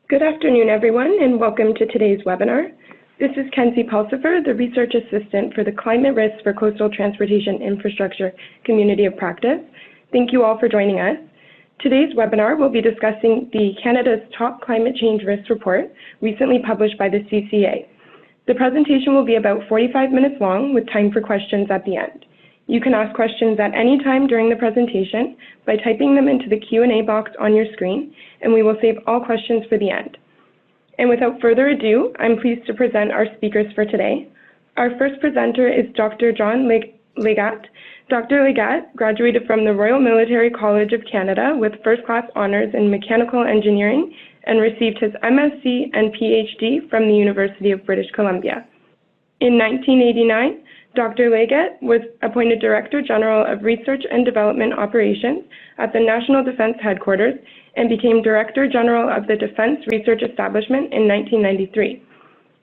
Good afternoon, everyone, and welcome to today's webinar. This is Kenzie Pulsifer, the Research Assistant for the Climate Risks for Coastal Transportation Infrastructure Community of Practice. Thank you all for joining us. Today's webinar will be discussing the Canada's Top Climate Change Risk Report, recently published by the CCA. The presentation will be about 45 minutes long, with time for questions at the end. You can ask questions at any time during the presentation by typing them into the Q&A box on your screen, and we will save all questions for the end. And without further ado, I'm pleased to present our speakers for today. Our first presenter is Dr. John Leggat. Dr. Leggat graduated from the Royal Military College of Canada with first-class honors in mechanical engineering and received his MSc and PhD from the University of British Columbia. In 1989, Dr. Leggat was appointed Director General of Research and Development Operations at the National Defence Headquarters and became Director General of the Defence Research Establishment in 1993.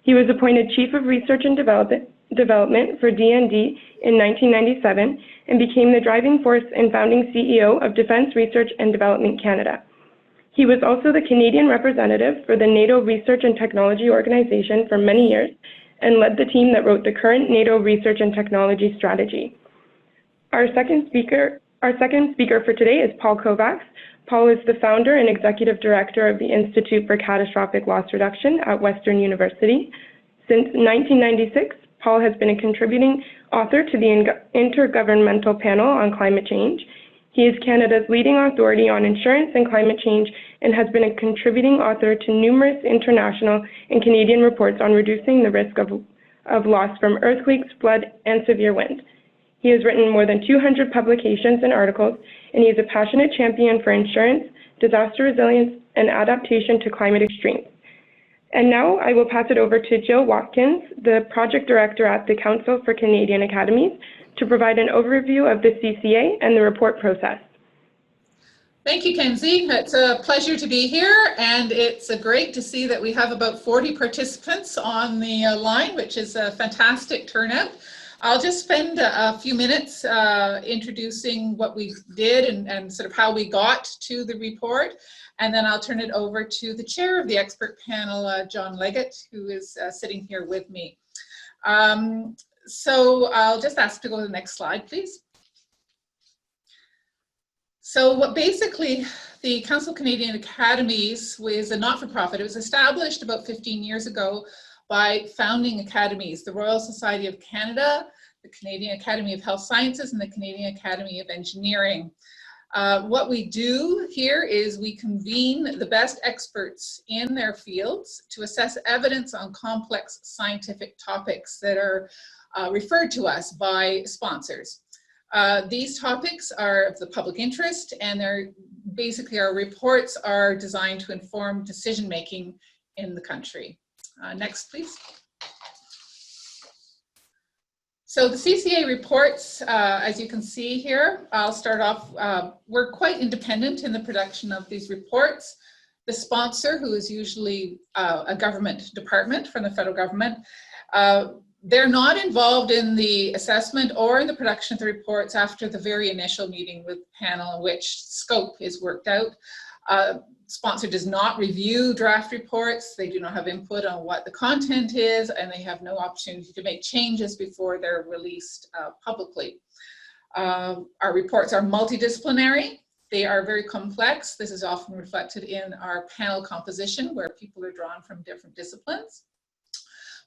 He was appointed Chief of Research and Development for DND in 1997 and became the driving force and founding CEO of Defence Research and Development Canada. He was also the Canadian representative for the NATO Research and Technology Organization for many years and led the team that wrote the current NATO Research and Technology Strategy. Our second speaker for today is Paul Kovacs. Paul is the founder and executive director of the Institute for Catastrophic Loss Reduction at Western University. Since 1996, Paul has been a contributing author to the Intergovernmental Panel on Climate Change. He is Canada's leading authority on insurance and climate change and has been a contributing author to numerous international and Canadian reports on reducing the risk of loss from earthquakes, flood, and severe wind. He has written more than 200 publications and articles, and he is a passionate champion for insurance, disaster resilience, and adaptation to climate extremes. And now I will pass it over to Jill Watkins, the project director at the Council for Canadian Academies, to provide an overview of the CCA and the report process. Thank you, Kenzie. It's a pleasure to be here, and it's great to see that we have about 40 participants on the line, which is a fantastic turnout. I'll just spend a few minutes introducing what we did and sort of how we got to the report, and then I'll turn it over to the chair of the expert panel, John Leggat, who is sitting here with me. So I'll just ask to go to the next slide, please. So what basically the Council of Canadian Academies was a not-for-profit. It was established about 15 years ago by founding academies, the Royal Society of Canada, the Canadian Academy of Health Sciences, and the Canadian Academy of Engineering. What we do here is we convene the best experts in their fields to assess evidence on complex scientific topics that are referred to us by sponsors. These topics are of the public interest, and they're basically our reports are designed to inform decision-making in the country. Next, please. So the CCA reports, as you can see here, I'll start off, we're quite independent in the production of these reports. The sponsor, who is usually a government department from the federal government, they're not involved in the assessment or in the production of the reports after the very initial meeting with the panel in which scope is worked out. Sponsor does not review draft reports. They do not have input on what the content is, and they have no opportunity to make changes before they're released publicly. Our reports are multidisciplinary. They are very complex. This is often reflected in our panel composition, where people are drawn from different disciplines.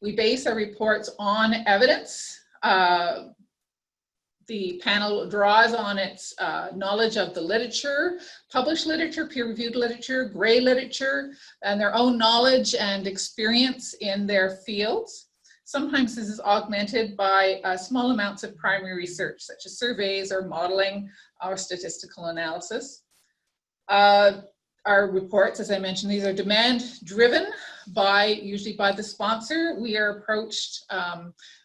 We base our reports on evidence. The panel draws on its knowledge of the literature, published literature, peer-reviewed literature, gray literature, and their own knowledge and experience in their fields. Sometimes this is augmented by small amounts of primary research, such as surveys or modeling or statistical analysis. Our reports, as I mentioned, these are demand-driven usually by the sponsor. We are approached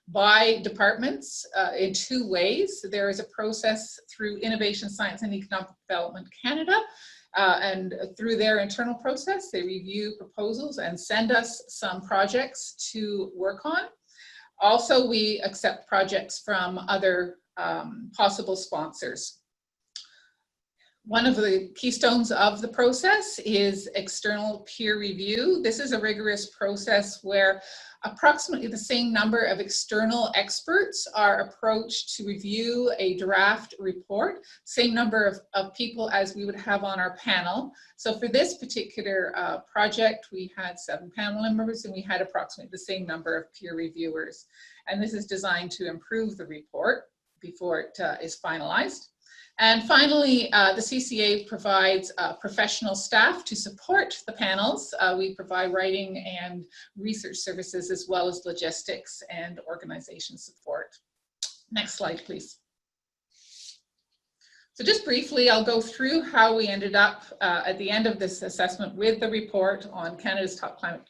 by departments in two ways. There is a process through Innovation, Science and Economic Development Canada, and through their internal process, they review proposals and send us some projects to work on. Also, we accept projects from other possible sponsors. One of the keystones of the process is external peer review. This is a rigorous process where approximately the same number of external experts are approached to review a draft report, same number of people as we would have on our panel. So for this particular project, we had 7 panel members and we had approximately the same number of peer reviewers. And this is designed to improve the report before it is finalized. And finally, the CCA provides professional staff to support the panels. We provide writing and research services as well as logistics and organization support. Next slide, please. So just briefly, I'll go through how we ended up at the end of this assessment with the report on Canada's top climate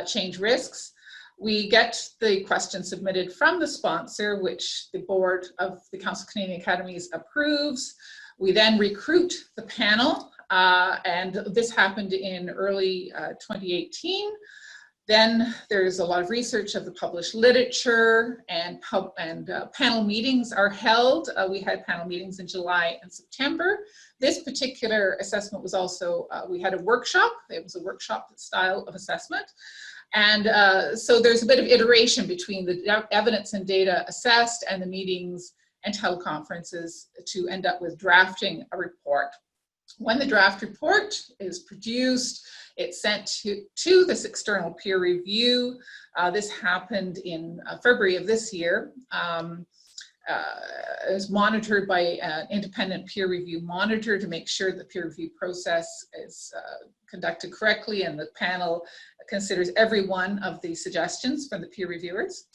change risks. We get the question submitted from the sponsor, which the board of the Council of Canadian Academies approves. We then recruit the panel, and this happened in early 2018. Then there's a lot of research of the published literature, and panel meetings are held. We had panel meetings in July and September. This particular assessment was also, we had a workshop. It was a workshop style of assessment. And so there's a bit of iteration between the evidence and data assessed and the meetings and teleconferences to end up with drafting a report. When the draft report is produced, it's sent to this external peer review. This happened in February of this year. It was monitored by an independent peer review monitor to make sure the peer review process is conducted correctly and the panel considers every one of the suggestions from the peer reviewers.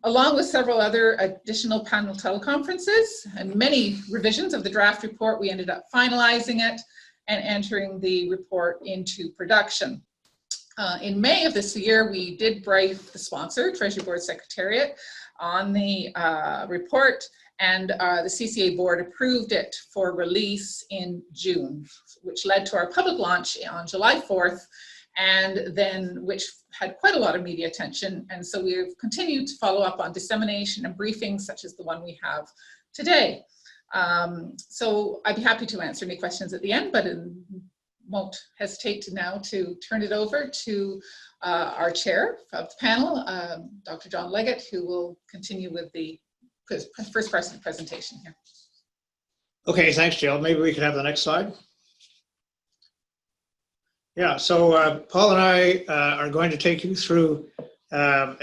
Along with several other additional panel teleconferences and many revisions of the draft report, we ended up finalizing it and entering the report into production. In May of this year, we did brief the sponsor, Treasury Board Secretariat, on the report, and the CCA board approved it for release in June, which led to our public launch on July 4th, and then which had quite a lot of media attention. And so we've continued to follow up on dissemination and briefings such as the one we have today. So I'd be happy to answer any questions at the end, but won't hesitate now to turn it over to our chair of the panel, Dr. John Leggat, who will continue with the first person presentation here. Okay, thanks, Jill. Maybe we could have the next slide. Yeah, so Paul and I are going to take you through a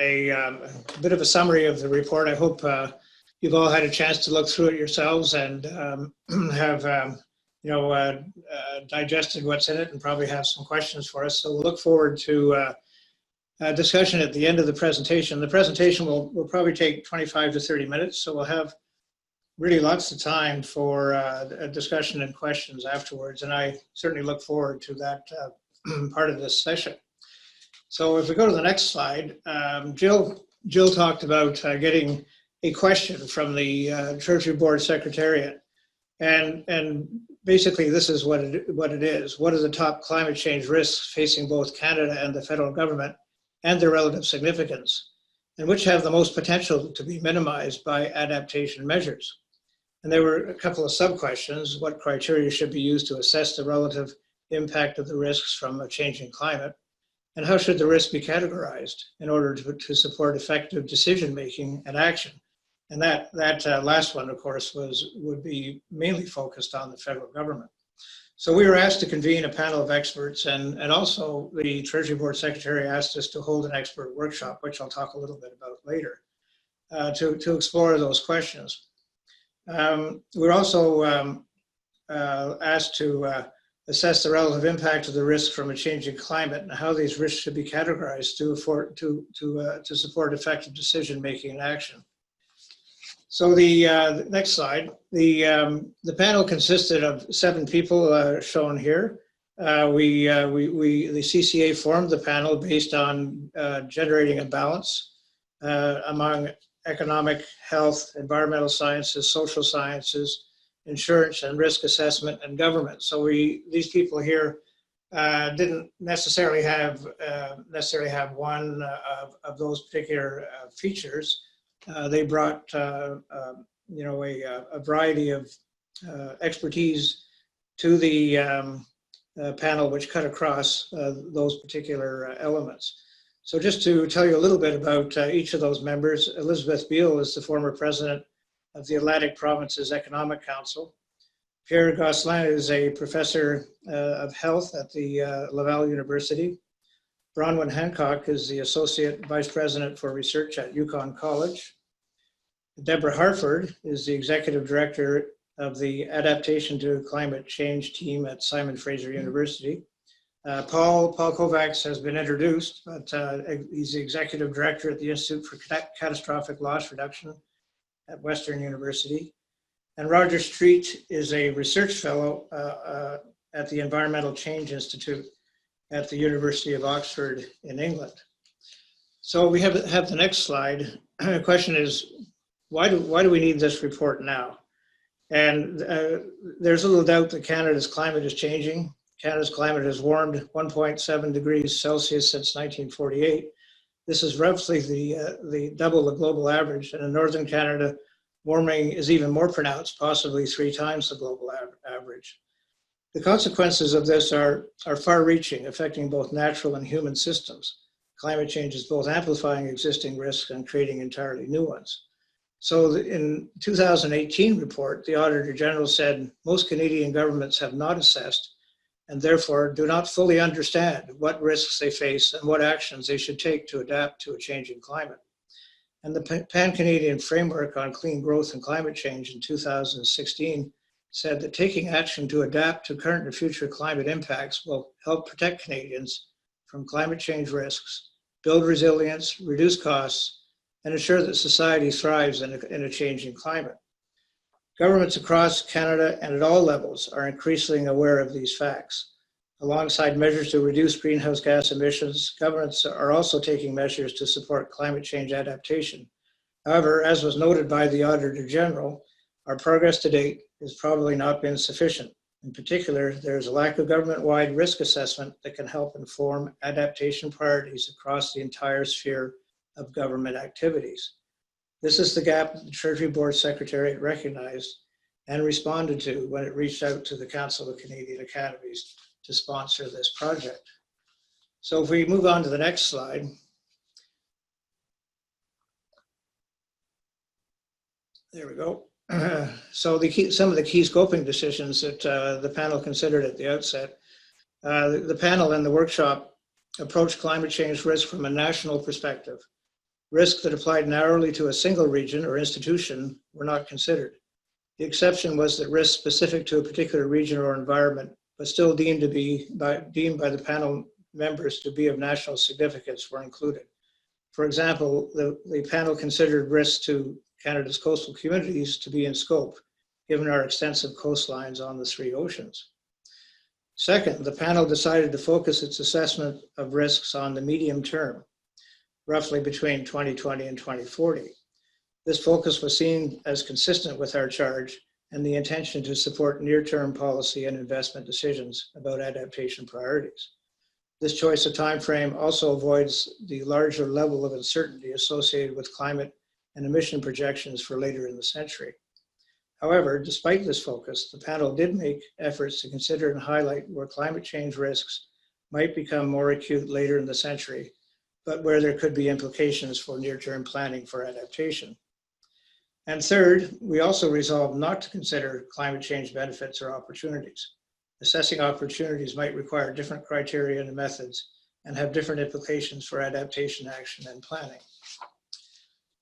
bit of a summary of the report. I hope you've all had a chance to look through it yourselves and have digested what's in it and probably have some questions for us. So we'll look forward to a discussion at the end of the presentation. The presentation will probably take 25 to 30 minutes, so we'll have really lots of time for a discussion and questions afterwards, and I certainly look forward to that part of this session. So if we go to the next slide, Jill talked about getting a question from the Treasury Board Secretariat, and basically this is what it is. What are the top climate change risks facing both Canada and the federal government, and their relative significance, and which have the most potential to be minimized by adaptation measures? And there were a couple of sub-questions. What criteria should be used to assess the relative impact of the risks from a changing climate? And how should the risks be categorized in order to support effective decision-making and action? And that last one, of course, would be mainly focused on the federal government. So we were asked to convene a panel of experts, and also the Treasury Board Secretary asked us to hold an expert workshop, which I'll talk a little bit about later, to explore those questions. We're also asked to assess the relative impact of the risk from a changing climate and how these risks should be categorized to support effective decision-making and action. So the next slide, the panel consisted of 7 people shown here. The CCA formed the panel based on generating a balance among economic, health, environmental sciences, social sciences, insurance and risk assessment, and government. So these people here didn't necessarily have one of those particular features. They brought a variety of expertise to the panel which cut across those particular elements. So just to tell you a little bit about each of those members, Elizabeth Beale is the former president of the Atlantic Provinces Economic Council. Pierre Gosselin is a professor of health at the Laval University. Bronwyn Hancock is the associate vice president for research at Yukon College. Deborah Harford is the executive director of the Adaptation to Climate Change team at Simon Fraser University. Paul Kovacs has been introduced, but he's the executive director at the Institute for Catastrophic Loss Reduction at Western University. And Roger Street is a research fellow at the Environmental Change Institute at the University of Oxford in England. So we have the next slide. The question is, why do we need this report now? And there's little doubt that Canada's climate is changing. Canada's climate has warmed 1.7 degrees Celsius since 1948. This is roughly the double the global average. And in Northern Canada, warming is even more pronounced, possibly 3 times the global average. The consequences of this are far-reaching, affecting both natural and human systems. Climate change is both amplifying existing risks and creating entirely new ones. So in 2018 report, the Auditor General said most Canadian governments have not assessed and therefore do not fully understand what risks they face and what actions they should take to adapt to a changing climate. And the Pan-Canadian Framework on Clean Growth and Climate Change in 2016 said that taking action to adapt to current and future climate impacts will help protect Canadians from climate change risks, build resilience, reduce costs, and ensure that society thrives in a changing climate. Governments across Canada and at all levels are increasingly aware of these facts. Alongside measures to reduce greenhouse gas emissions, governments are also taking measures to support climate change adaptation. However, as was noted by the Auditor General, our progress to date has probably not been sufficient. In particular, there is a lack of government-wide risk assessment that can help inform adaptation priorities across the entire sphere of government activities. This is the gap that the Treasury Board Secretariat recognized and responded to when it reached out to the Council of Canadian Academies to sponsor this project. So if we move on to the next slide. There we go. So some of the key scoping decisions that the panel considered at the outset. The panel and the workshop approached climate change risk from a national perspective. Risks that applied narrowly to a single region or institution were not considered. The exception was that risks specific to a particular region or environment, but still deemed by the panel members to be of national significance, were included. For example, the panel considered risks to Canada's coastal communities to be in scope, given our extensive coastlines on the 3 oceans. Second, the panel decided to focus its assessment of risks on the medium term, roughly between 2020 and 2040. This focus was seen as consistent with our charge and the intention to support near-term policy and investment decisions about adaptation priorities. This choice of time frame also avoids the larger level of uncertainty associated with climate and emission projections for later in the century. However, despite this focus, the panel did make efforts to consider and highlight where climate change risks might become more acute later in the century, but where there could be implications for near-term planning for adaptation. And third, we also resolved not to consider climate change benefits or opportunities. Assessing opportunities might require different criteria and methods and have different implications for adaptation action and planning.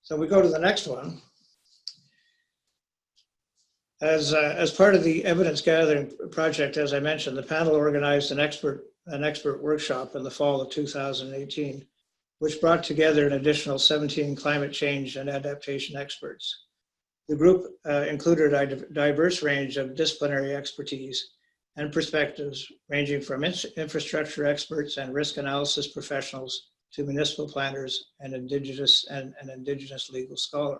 So we go to the next one. As part of the evidence gathering project, as I mentioned, the panel organized an expert workshop in the fall of 2018, which brought together an additional 17 climate change and adaptation experts. The group included a diverse range of disciplinary expertise and perspectives, ranging from infrastructure experts and risk analysis professionals to municipal planners and Indigenous legal scholar.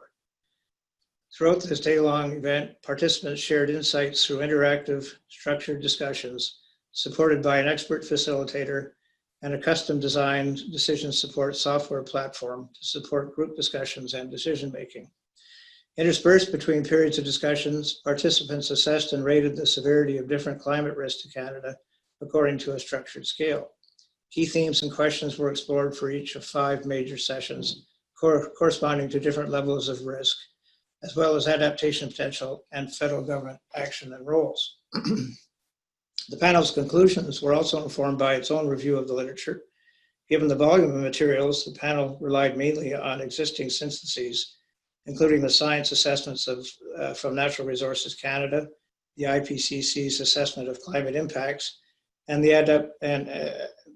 Throughout this day-long event, participants shared insights through interactive, structured discussions, supported by an expert facilitator and a custom-designed decision support software platform to support group discussions and decision-making. Interspersed between periods of discussions, participants assessed and rated the severity of different climate risks to Canada according to a structured scale. Key themes and questions were explored for each of 5 major sessions, corresponding to different levels of risk, as well as adaptation potential and federal government action and roles. The panel's conclusions were also informed by its own review of the literature. Given the volume of materials, the panel relied mainly on existing syntheses, including the science assessments from Natural Resources Canada, the IPCC's assessment of climate impacts, and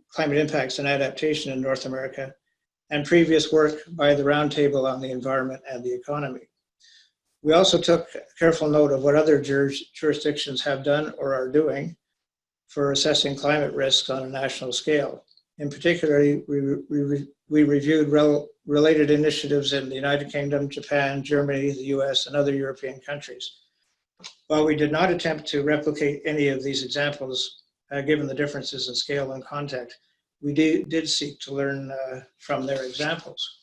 climate impacts and adaptation in North America, and previous work by the Roundtable on the Environment and the Economy. We also took careful note of what other jurisdictions have done or are doing for assessing climate risks on a national scale. In particular, we reviewed related initiatives in the United Kingdom, Japan, Germany, the US, and other European countries. While we did not attempt to replicate any of these examples, given the differences in scale and context, we did seek to learn from their examples.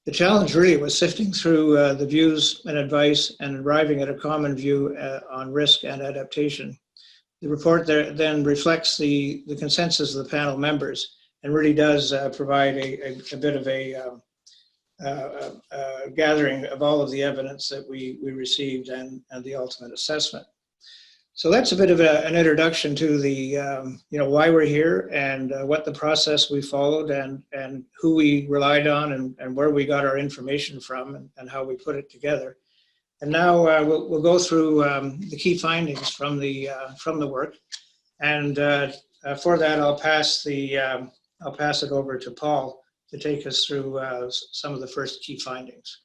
The challenge really was sifting through the views and advice and arriving at a common view on risk and adaptation. The report then reflects the consensus of the panel members and really does provide a bit of a gathering of all of the evidence that we received and the ultimate assessment. So that's a bit of an introduction to the, why we're here and what the process we followed and who we relied on and where we got our information from and how we put it together. And now we'll go through the key findings from the work. And for that, I'll pass it over to Paul to take us through some of the first key findings.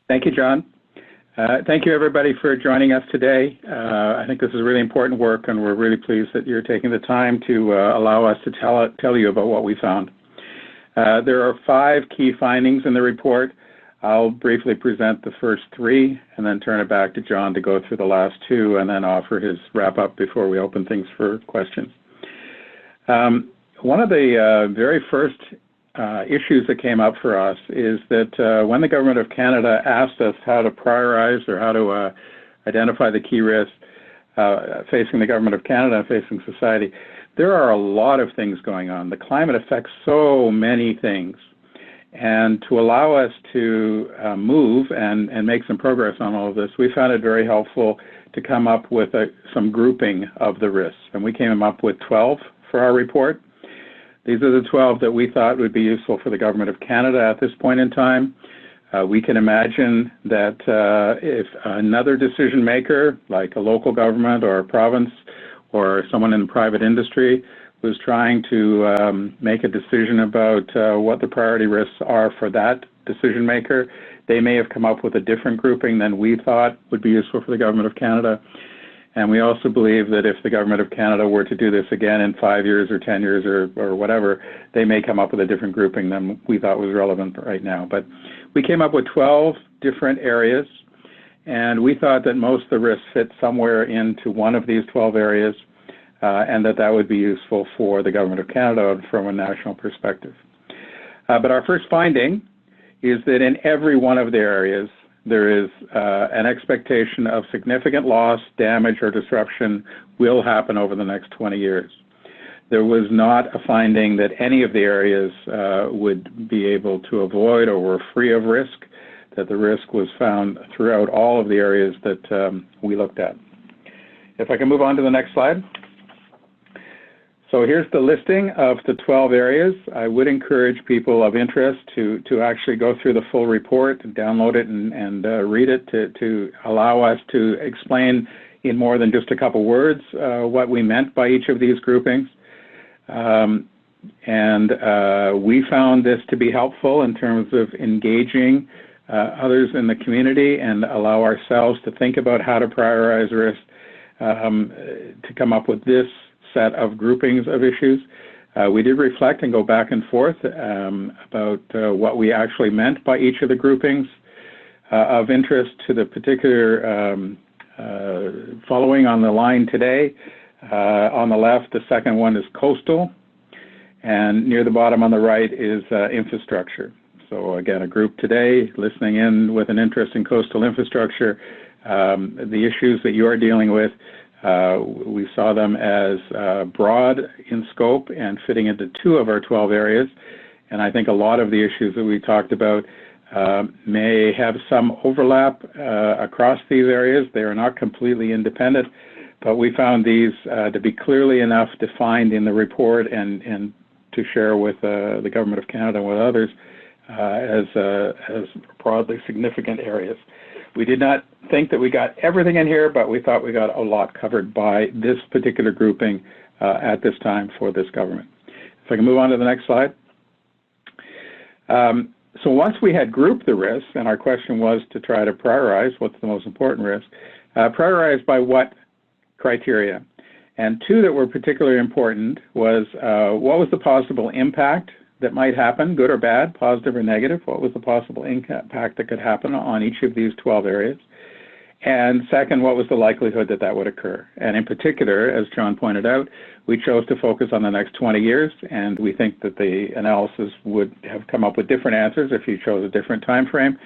Thank you, John. Thank you, everybody, for joining us today. I think this is really important work, and we're really pleased that you're taking the time to allow us to tell you about what we found. There are 5 key findings in the report. I'll briefly present the first 3 and then turn it back to John to go through the last 2 and then offer his wrap-up before we open things for questions. One of the very first issues that came up for us is that when the Government of Canada asked us how to prioritize or how to identify the key risks facing the Government of Canada and facing society, there are a lot of things going on. The climate affects so many things. And to allow us to move and make some progress on all of this, we found it very helpful to come up with some grouping of the risks. And we came up with 12 for our report. These are the 12 that we thought would be useful for the Government of Canada at this point in time. We can imagine that if another decision maker, like a local government or a province or someone in the private industry, was trying to make a decision about what the priority risks are for that decision maker, they may have come up with a different grouping than we thought would be useful for the Government of Canada. And we also believe that if the Government of Canada were to do this again in 5 years or 10 years or whatever, they may come up with a different grouping than we thought was relevant right now. But we came up with 12 different areas, and we thought that most of the risks fit somewhere into one of these 12 areas, and that would be useful for the Government of Canada from a national perspective. But our first finding is that in every one of the areas, there is an expectation of significant loss, damage, or disruption will happen over the next 20 years. There was not a finding that any of the areas would be able to avoid or were free of risk, that the risk was found throughout all of the areas that we looked at. If I can move on to the next slide. So here's the listing of the 12 areas. I would encourage people of interest to actually go through the full report, download it, and read it to allow us to explain in more than just a couple words what we meant by each of these groupings. We found this to be helpful in terms of engaging others in the community and allow ourselves to think about how to prioritize risk to come up with this set of groupings of issues. We did reflect and go back and forth about what we actually meant by each of the groupings of interest to the particular following on the line today. On the left, the second one is coastal, and near the bottom on the right is infrastructure. So again, a group today listening in with an interest in coastal infrastructure. The issues that you are dealing with, we saw them as broad in scope and fitting into 2 of our 12 areas. And I think a lot of the issues that we talked about may have some overlap across these areas. They are not completely independent, but we found these to be clearly enough defined in the report and to share with the Government of Canada and with others as broadly significant areas. We did not think that we got everything in here, but we thought we got a lot covered by this particular grouping at this time for this government. If I can move on to the next slide. So once we had grouped the risks, and our question was to try to prioritize what's the most important risk, prioritize by what criteria? And 2 that were particularly important was what was the possible impact that might happen, good or bad, positive or negative? What was the possible impact that could happen on each of these 12 areas? And second, what was the likelihood that that would occur? And in particular, as John pointed out, we chose to focus on the next 20 years, and we think that the analysis would have come up with different answers if you chose a different time frame,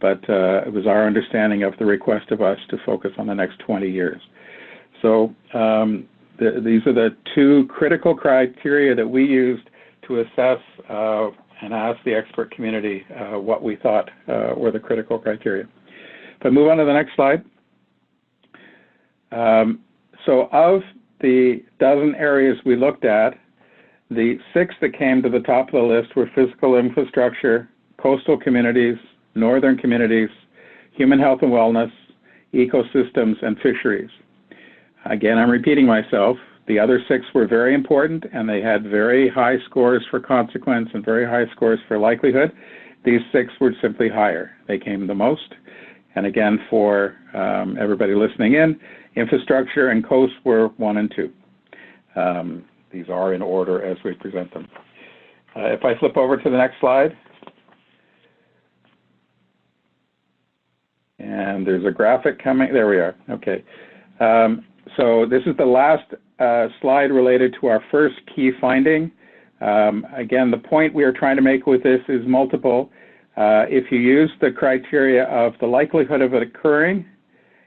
but it was our understanding of the request of us to focus on the next 20 years. So these are the 2 critical criteria that we used to assess and ask the expert community what we thought were the critical criteria. If I move on to the next slide. So of the dozen areas we looked at, the 6 that came to the top of the list were physical infrastructure, coastal communities, northern communities, human health and wellness, ecosystems, and fisheries. Again, I'm repeating myself. The other 6 were very important, and they had very high scores for consequence and very high scores for likelihood. These 6 were simply higher. They came the most. And again, for everybody listening in, infrastructure and coast were 1 and 2. These are in order as we present them. If I flip over to the next slide. And there's a graphic coming. There we are. Okay. So this is the last slide related to our first key finding. Again, the point we are trying to make with this is multiple. If you use the criteria of the likelihood of it occurring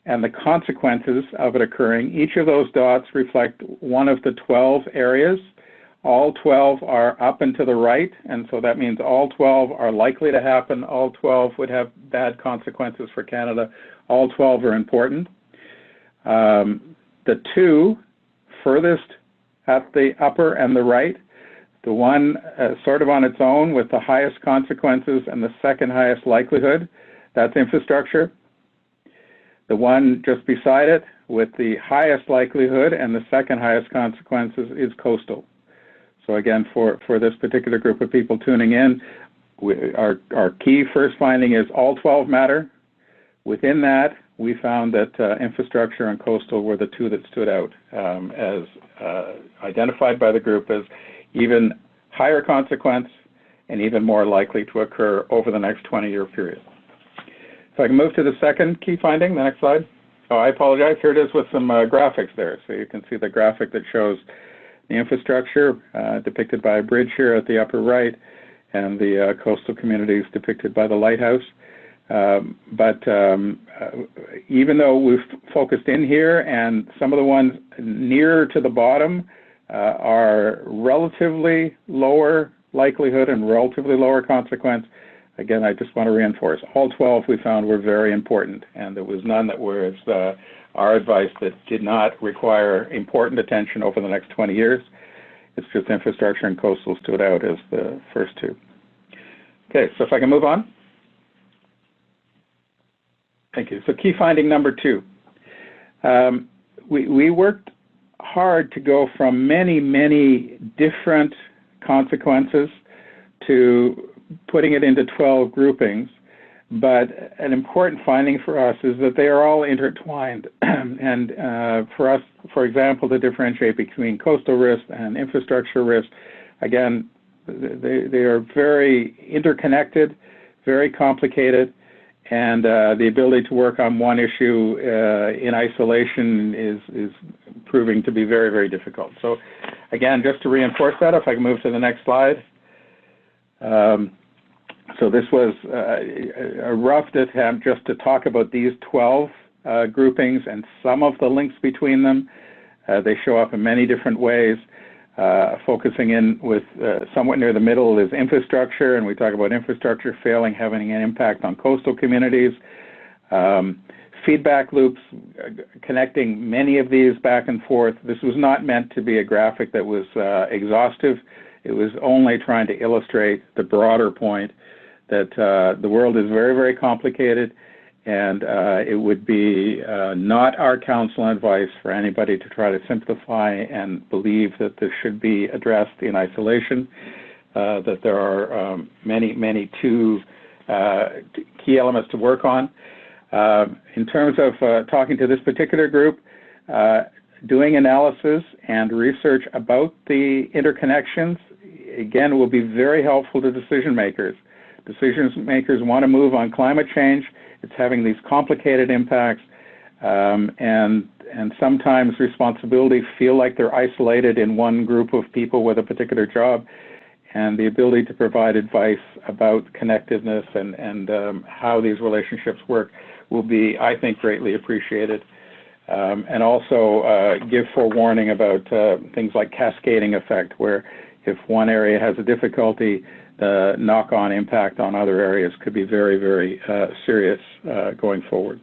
and the consequences of it occurring, each of those dots reflect one of the 12 areas. All 12 are up and to the right, and so that means all 12 are likely to happen. All 12 would have bad consequences for Canada. All 12 are important. The 2 furthest at the upper and the right, the one sort of on its own with the highest consequences and the second highest likelihood, that's infrastructure. The one just beside it with the highest likelihood and the second highest consequences is coastal. So again, for this particular group of people tuning in, our key first finding is all 12 matter. Within that, we found that infrastructure and coastal were the 2 that stood out as identified by the group as even higher consequence and even more likely to occur over the next 20-year period. If I can move to the second key finding, the next slide. Oh, I apologize. Here it is with some graphics there. So you can see the graphic that shows the infrastructure depicted by a bridge here at the upper right and the coastal communities depicted by the lighthouse. But even though we've focused in here and some of the ones nearer to the bottom are relatively lower likelihood and relatively lower consequence, again, I just want to reinforce, all 12 we found were very important, and there was none that was our advice that did not require important attention over the next 20 years. It's just infrastructure and coastal stood out as the first 2. Okay, so if I can move on. Thank you. So key finding number 2. We worked hard to go from many, many different consequences to putting it into 12 groupings. But an important finding for us is that they are all intertwined. And for us, for example, to differentiate between coastal risk and infrastructure risk, again, they are very interconnected, very complicated. And the ability to work on one issue in isolation is proving to be very, very difficult. So again, just to reinforce that, if I can move to the next slide. So this was a rough attempt just to talk about these 12 groupings and some of the links between them. They show up in many different ways. Focusing in with somewhat near the middle is infrastructure, and we talk about infrastructure failing, having an impact on coastal communities. Feedback loops, connecting many of these back and forth. This was not meant to be a graphic that was exhaustive. It was only trying to illustrate the broader point that the world is very, very complicated, and it would be not our counsel and advice for anybody to try to simplify and believe that this should be addressed in isolation, that there are many key elements to work on. In terms of talking to this particular group, doing analysis and research about the interconnections, again, will be very helpful to decision makers. Decision makers want to move on climate change. It's having these complicated impacts, and sometimes responsibilities feel like they're isolated in one group of people with a particular job, and the ability to provide advice about connectedness and how these relationships work will be, I think, greatly appreciated. And also give forewarning about things like cascading effect, where if one area has a difficulty, the knock-on impact on other areas could be very, very serious going forward.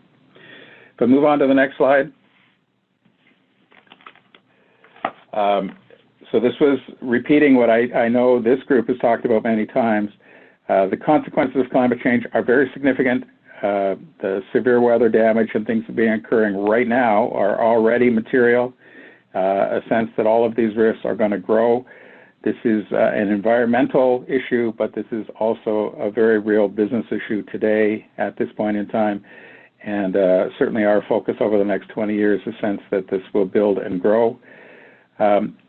But move on to the next slide. So this was repeating what I know this group has talked about many times. The consequences of climate change are very significant. The severe weather damage and things that are being occurring right now are already material, a sense that all of these risks are going to grow. This is an environmental issue, but this is also a very real business issue today at this point in time. And certainly our focus over the next 20 years is a sense that this will build and grow.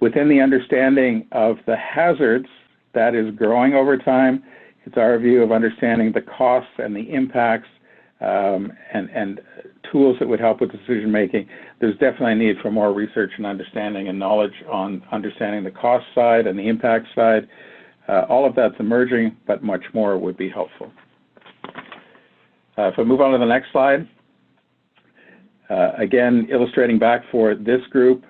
Within the understanding of the hazards that is growing over time, it's our view of understanding the costs and the impacts and tools that would help with decision making. There's definitely a need for more research and understanding and knowledge on understanding the cost side and the impact side. All of that's emerging, but much more would be helpful. If we move on to the next slide, again, illustrating back for this group,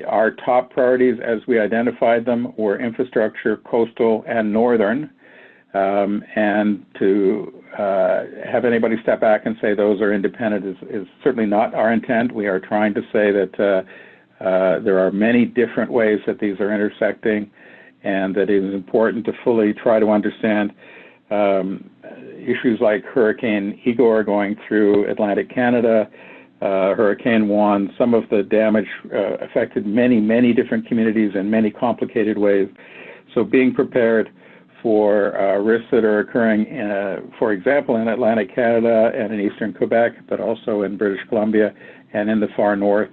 our top priorities as we identified them were infrastructure, coastal, and northern. And to have anybody step back and say those are independent is certainly not our intent. We are trying to say that there are many different ways that these are intersecting, and that it is important to fully try to understand issues like Hurricane Igor going through Atlantic Canada, Hurricane Juan. Some of the damage affected many different communities in many complicated ways. So being prepared for risks that are occurring, for example, in Atlantic Canada and in eastern Quebec, but also in British Columbia and in the far north,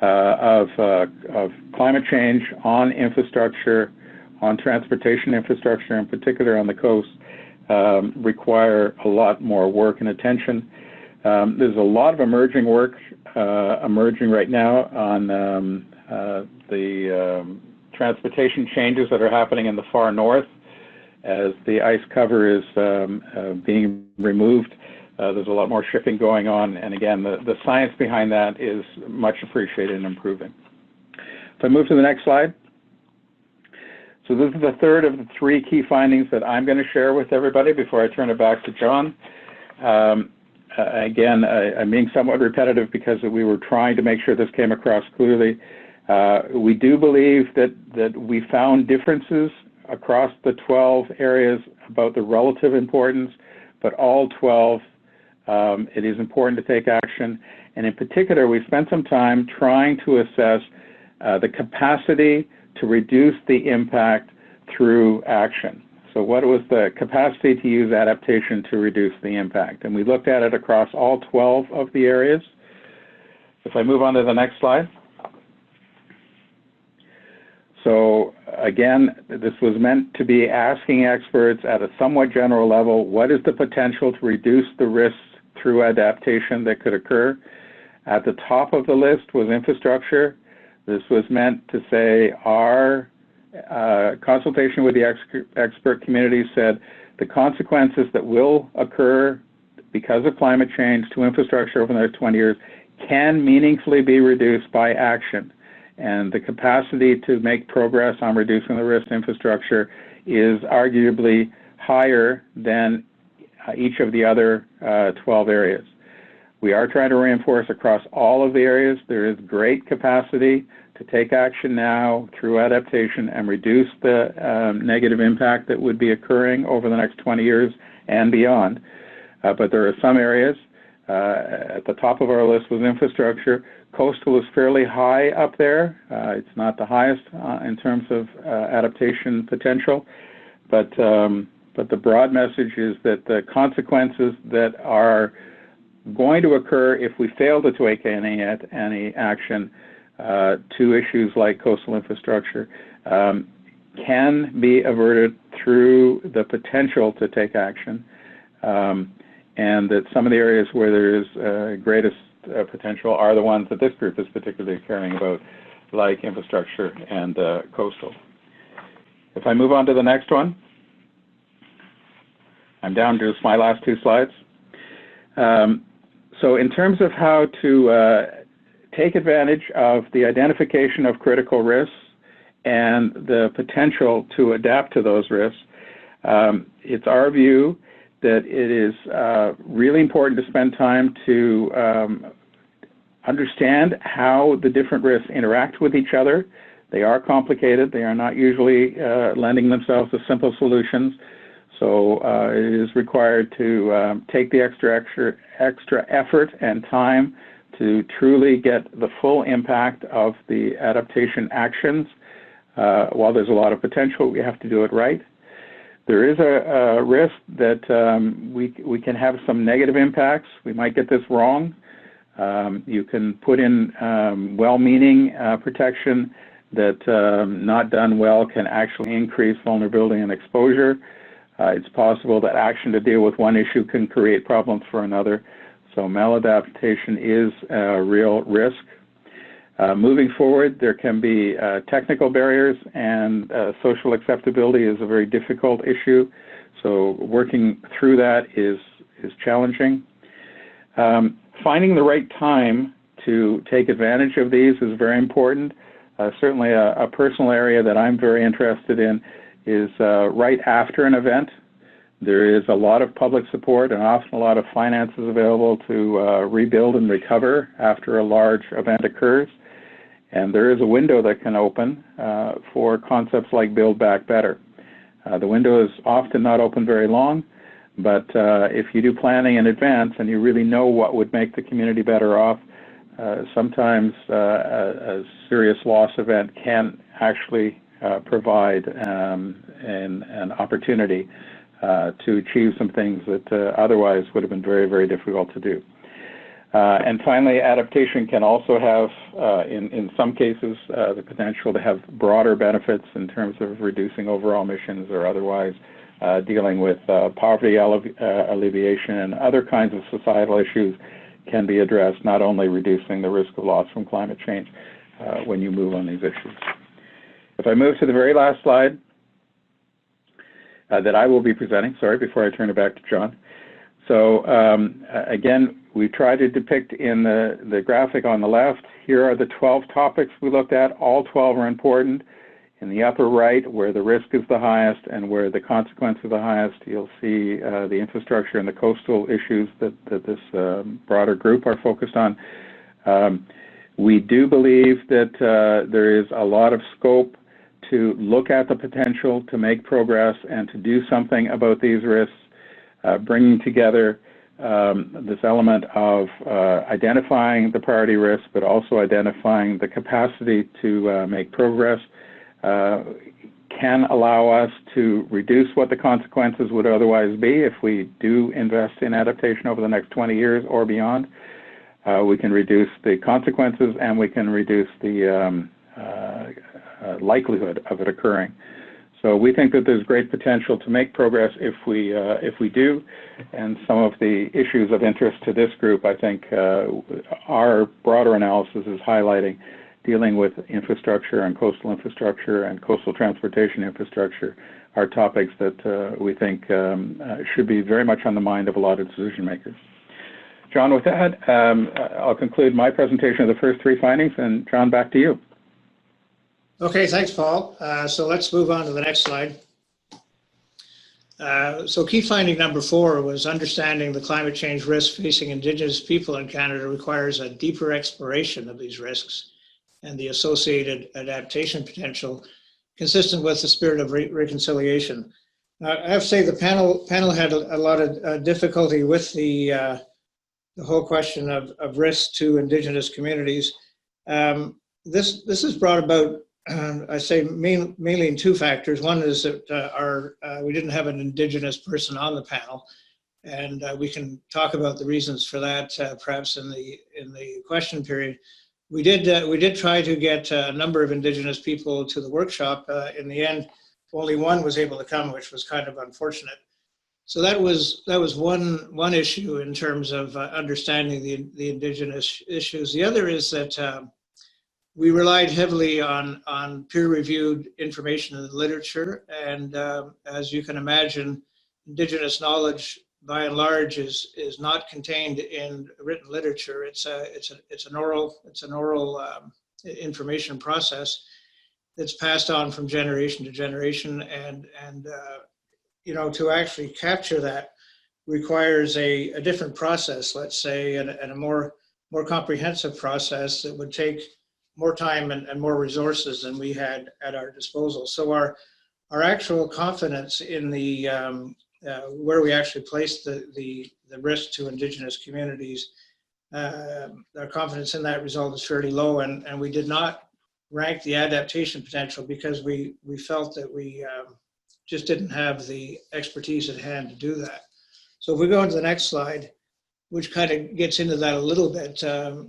of climate change on infrastructure, on transportation infrastructure, in particular on the coast, require a lot more work and attention. There's a lot of emerging work emerging right now on the transportation changes that are happening in the far north. As the ice cover is being removed, there's a lot more shipping going on, and again, the science behind that is much appreciated and improving. If I move to the next slide. So this is the third of the three key findings that I'm going to share with everybody before I turn it back to John. Again, I'm being somewhat repetitive because we were trying to make sure this came across clearly. We do believe that we found differences across the 12 areas about the relative importance, but all 12, it is important to take action. And in particular, we spent some time trying to assess the capacity to reduce the impact through action. So what was the capacity to use adaptation to reduce the impact? And we looked at it across all 12 of the areas. If I move on to the next slide. So again, this was meant to be asking experts at a somewhat general level, what is the potential to reduce the risks through adaptation that could occur? At the top of the list was infrastructure. This was meant to say, are consultation with the expert community said the consequences that will occur because of climate change to infrastructure over the next 20 years can meaningfully be reduced by action. And the capacity to make progress on reducing the risk to infrastructure is arguably higher than each of the other 12 areas. We are trying to reinforce across all of the areas there is great capacity to take action now through adaptation and reduce the negative impact that would be occurring over the next 20 years and beyond. But there are some areas, at the top of our list was infrastructure. Coastal is fairly high up there. It's not the highest in terms of adaptation potential, but the broad message is that the consequences that are going to occur if we fail to take any action to issues like coastal infrastructure can be averted through the potential to take action, and that some of the areas where there is greatest potential are the ones that this group is particularly caring about, like infrastructure and coastal. If I move on to the next one, I'm down to my last two slides. So in terms of how to take advantage of the identification of critical risks and the potential to adapt to those risks, it's our view that it is really important to spend time to understand how the different risks interact with each other. They are complicated. They are not usually lending themselves to simple solutions. So it is required to take the extra effort and time to truly get the full impact of the adaptation actions. While there's a lot of potential, we have to do it right. There is a risk that we can have some negative impacts. We might get this wrong. You can put in well-meaning protection that, not done well, can actually increase vulnerability and exposure. It's possible that action to deal with one issue can create problems for another. So maladaptation is a real risk. Moving forward, there can be technical barriers, and social acceptability is a very difficult issue. So working through that is challenging. Finding the right time to take advantage of these is very important. Certainly a personal area that I'm very interested in is right after an event. There is a lot of public support and often a lot of finances available to rebuild and recover after a large event occurs. And there is a window that can open for concepts like Build Back Better. The window is often not open very long, but if you do planning in advance and you really know what would make the community better off, sometimes a serious loss event can actually provide an opportunity to achieve some things that otherwise would have been very, very difficult to do. And finally, adaptation can also have, in some cases, the potential to have broader benefits in terms of reducing overall emissions or otherwise dealing with poverty alleviation and other kinds of societal issues can be addressed, not only reducing the risk of loss from climate change when you move on these issues. If I move to the very last slide that I will be presenting, sorry, before I turn it back to John. So again, we try to depict in the graphic on the left, here are the 12 topics we looked at. All 12 are important. In the upper right, where the risk is the highest and where the consequence is the highest, you'll see the infrastructure and the coastal issues that this broader group are focused on. We do believe that there is a lot of scope to look at the potential to make progress and to do something about these risks, bringing together this element of identifying the priority risks, but also identifying the capacity to make progress, can allow us to reduce what the consequences would otherwise be if we do invest in adaptation over the next 20 years or beyond. We can reduce the consequences and we can reduce the likelihood of it occurring. So we think that there's great potential to make progress if we do, and some of the issues of interest to this group, I think, our broader analysis is highlighting dealing with infrastructure and coastal transportation infrastructure are topics that we think should be very much on the mind of a lot of decision makers. John, with that, I'll conclude my presentation of the first three findings, and John, back to you. Okay, thanks, Paul. So let's move on to the next slide. So key finding number 4 was understanding the climate change risks facing Indigenous people in Canada requires a deeper exploration of these risks and the associated adaptation potential consistent with the spirit of reconciliation. I have to say the panel had a lot of difficulty with the whole question of risk to Indigenous communities. This is brought about, I say mainly in two factors. One is that we didn't have an Indigenous person on the panel, and we can talk about the reasons for that perhaps in the question period. We did try to get a number of Indigenous people to the workshop. In the end, only one was able to come, which was kind of unfortunate. So that was one issue in terms of understanding the Indigenous issues. The other is that we relied heavily on peer-reviewed information in the literature, and as you can imagine, Indigenous knowledge by and large is not contained in written literature. It's an oral information process that's passed on from generation to generation, and you know, to actually capture that requires a different process, let's say, and a more comprehensive process that would take more time and more resources than we had at our disposal. So our actual confidence in the where we actually placed the risk to Indigenous communities, our confidence in that result is fairly low, and we did not rank the adaptation potential because we felt that we just didn't have the expertise at hand to do that. So if we go into the next slide, which kind of gets into that a little bit,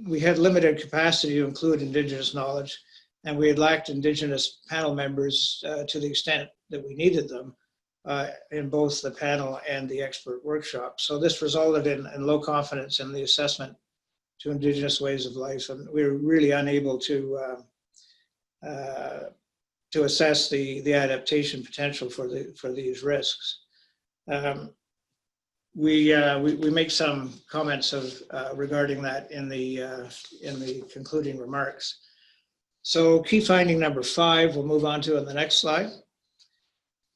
we had limited capacity to include Indigenous knowledge, and we had lacked Indigenous panel members to the extent that we needed them in both the panel and the expert workshop. So this resulted in low confidence in the assessment to Indigenous ways of life, and we were really unable to assess the adaptation potential for these risks. We make some comments regarding that in the concluding remarks. So key finding number 5, we'll move on to on the next slide.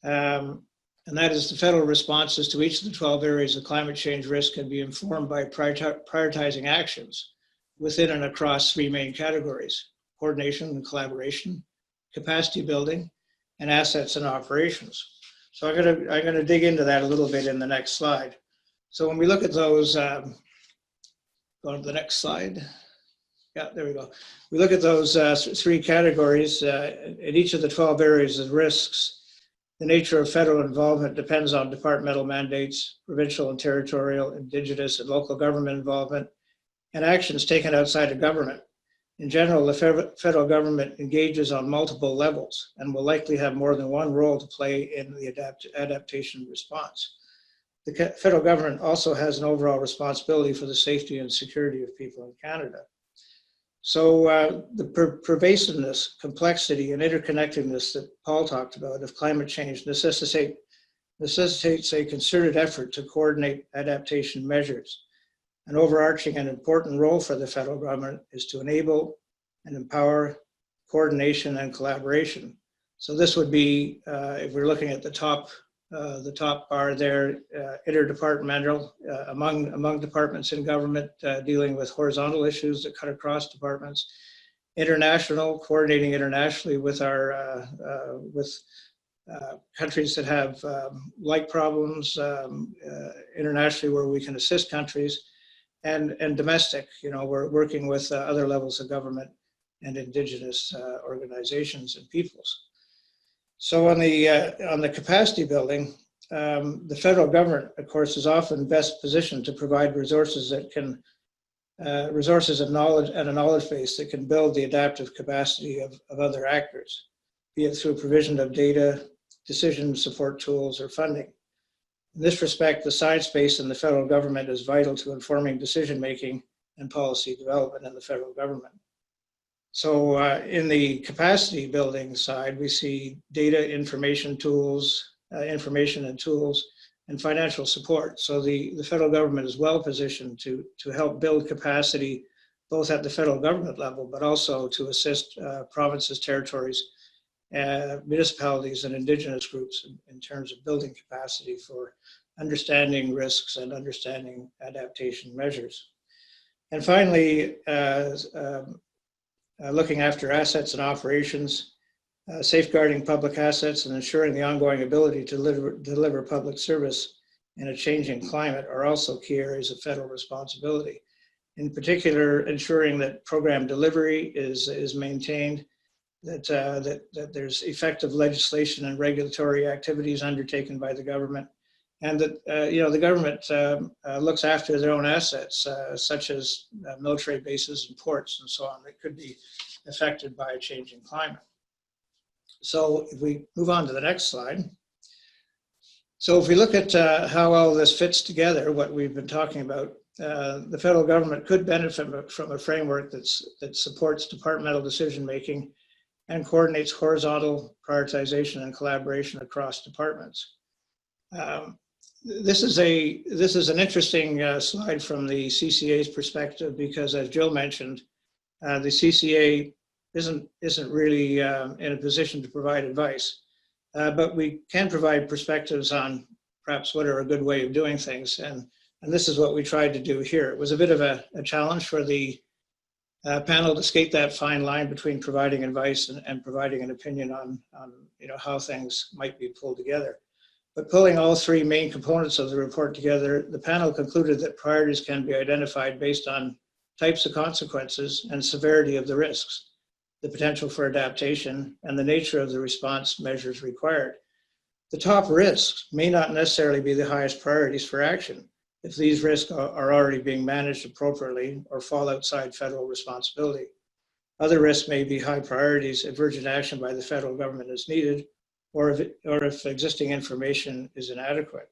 And that is the federal responses to each of the 12 areas of climate change risk can be informed by prioritizing actions within and across 3 main categories: coordination and collaboration, capacity building, and assets and operations. So I'm gonna dig into that a little bit in the next slide. So when we look at those, go to the next slide. Yeah, there we go. We look at those 3 categories. In each of the 12 areas of risks, the nature of federal involvement depends on departmental mandates, provincial and territorial, Indigenous and local government involvement, and actions taken outside of government. In general, the federal government engages on multiple levels and will likely have more than one role to play in the adaptation response. The federal government also has an overall responsibility for the safety and security of people in Canada. So the pervasiveness, complexity, and interconnectedness that Paul talked about of climate change necessitates a concerted effort to coordinate adaptation measures. An overarching and important role for the federal government is to enable and empower coordination and collaboration. So this would be, if we're looking at the top bar there, interdepartmental, among departments in government, dealing with horizontal issues that cut across departments. International, coordinating internationally with our countries that have like problems, internationally where we can assist countries. And domestic, you know, we're working with other levels of government and Indigenous organizations and peoples. So on the capacity building, the federal government, of course, is often best positioned to provide resources that can, resources of knowledge and a knowledge base that can build the adaptive capacity of other actors, be it through provision of data, decision support tools, or funding. In this respect, the science base in the federal government is vital to informing decision-making and policy development in the federal government. So in the capacity building side, we see data, information and tools, and financial support. So the federal government is well positioned to help build capacity, both at the federal government level, but also to assist provinces, territories, municipalities, and Indigenous groups in terms of building capacity for understanding risks and understanding adaptation measures. And finally, looking after assets and operations, safeguarding public assets and ensuring the ongoing ability to deliver public service in a changing climate are also key areas of federal responsibility. In particular, ensuring that program delivery is maintained, that there's effective legislation and regulatory activities undertaken by the government, and that the government looks after their own assets, such as military bases and ports and so on, that could be affected by a changing climate. So if we move on to the next slide. So if we look at how all this fits together, what we've been talking about, the federal government could benefit from a framework that supports departmental decision-making and coordinates horizontal prioritization and collaboration across departments. This is an interesting slide from the CCA's perspective, because as Jill mentioned, the CCA isn't really in a position to provide advice, but we can provide perspectives on perhaps what are a good way of doing things, and this is what we tried to do here. It was a bit of a challenge for the panel to skate that fine line between providing advice and providing an opinion on how things might be pulled together. But pulling all three main components of the report together, the panel concluded that priorities can be identified based on types of consequences and severity of the risks, the potential for adaptation, and the nature of the response measures required. The top risks may not necessarily be the highest priorities for action if these risks are already being managed appropriately or fall outside federal responsibility. Other risks may be high priorities if urgent action by the federal government is needed, or if existing information is inadequate.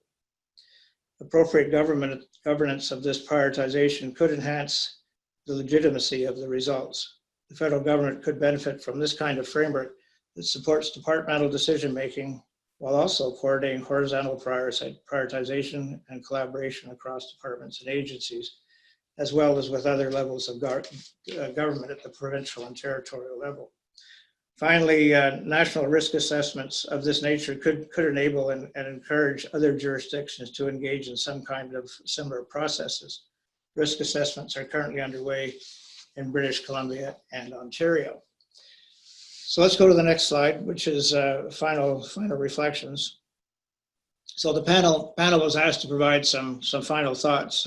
Appropriate governance of this prioritization could enhance the legitimacy of the results. The federal government could benefit from this kind of framework that supports departmental decision-making while also coordinating horizontal prioritization and collaboration across departments and agencies, as well as with other levels of government at the provincial and territorial level. Finally, national risk assessments of this nature could enable and encourage other jurisdictions to engage in some kind of similar processes. Risk assessments are currently underway in British Columbia and Ontario. So let's go to the next slide, which is final reflections. So the panel was asked to provide some final thoughts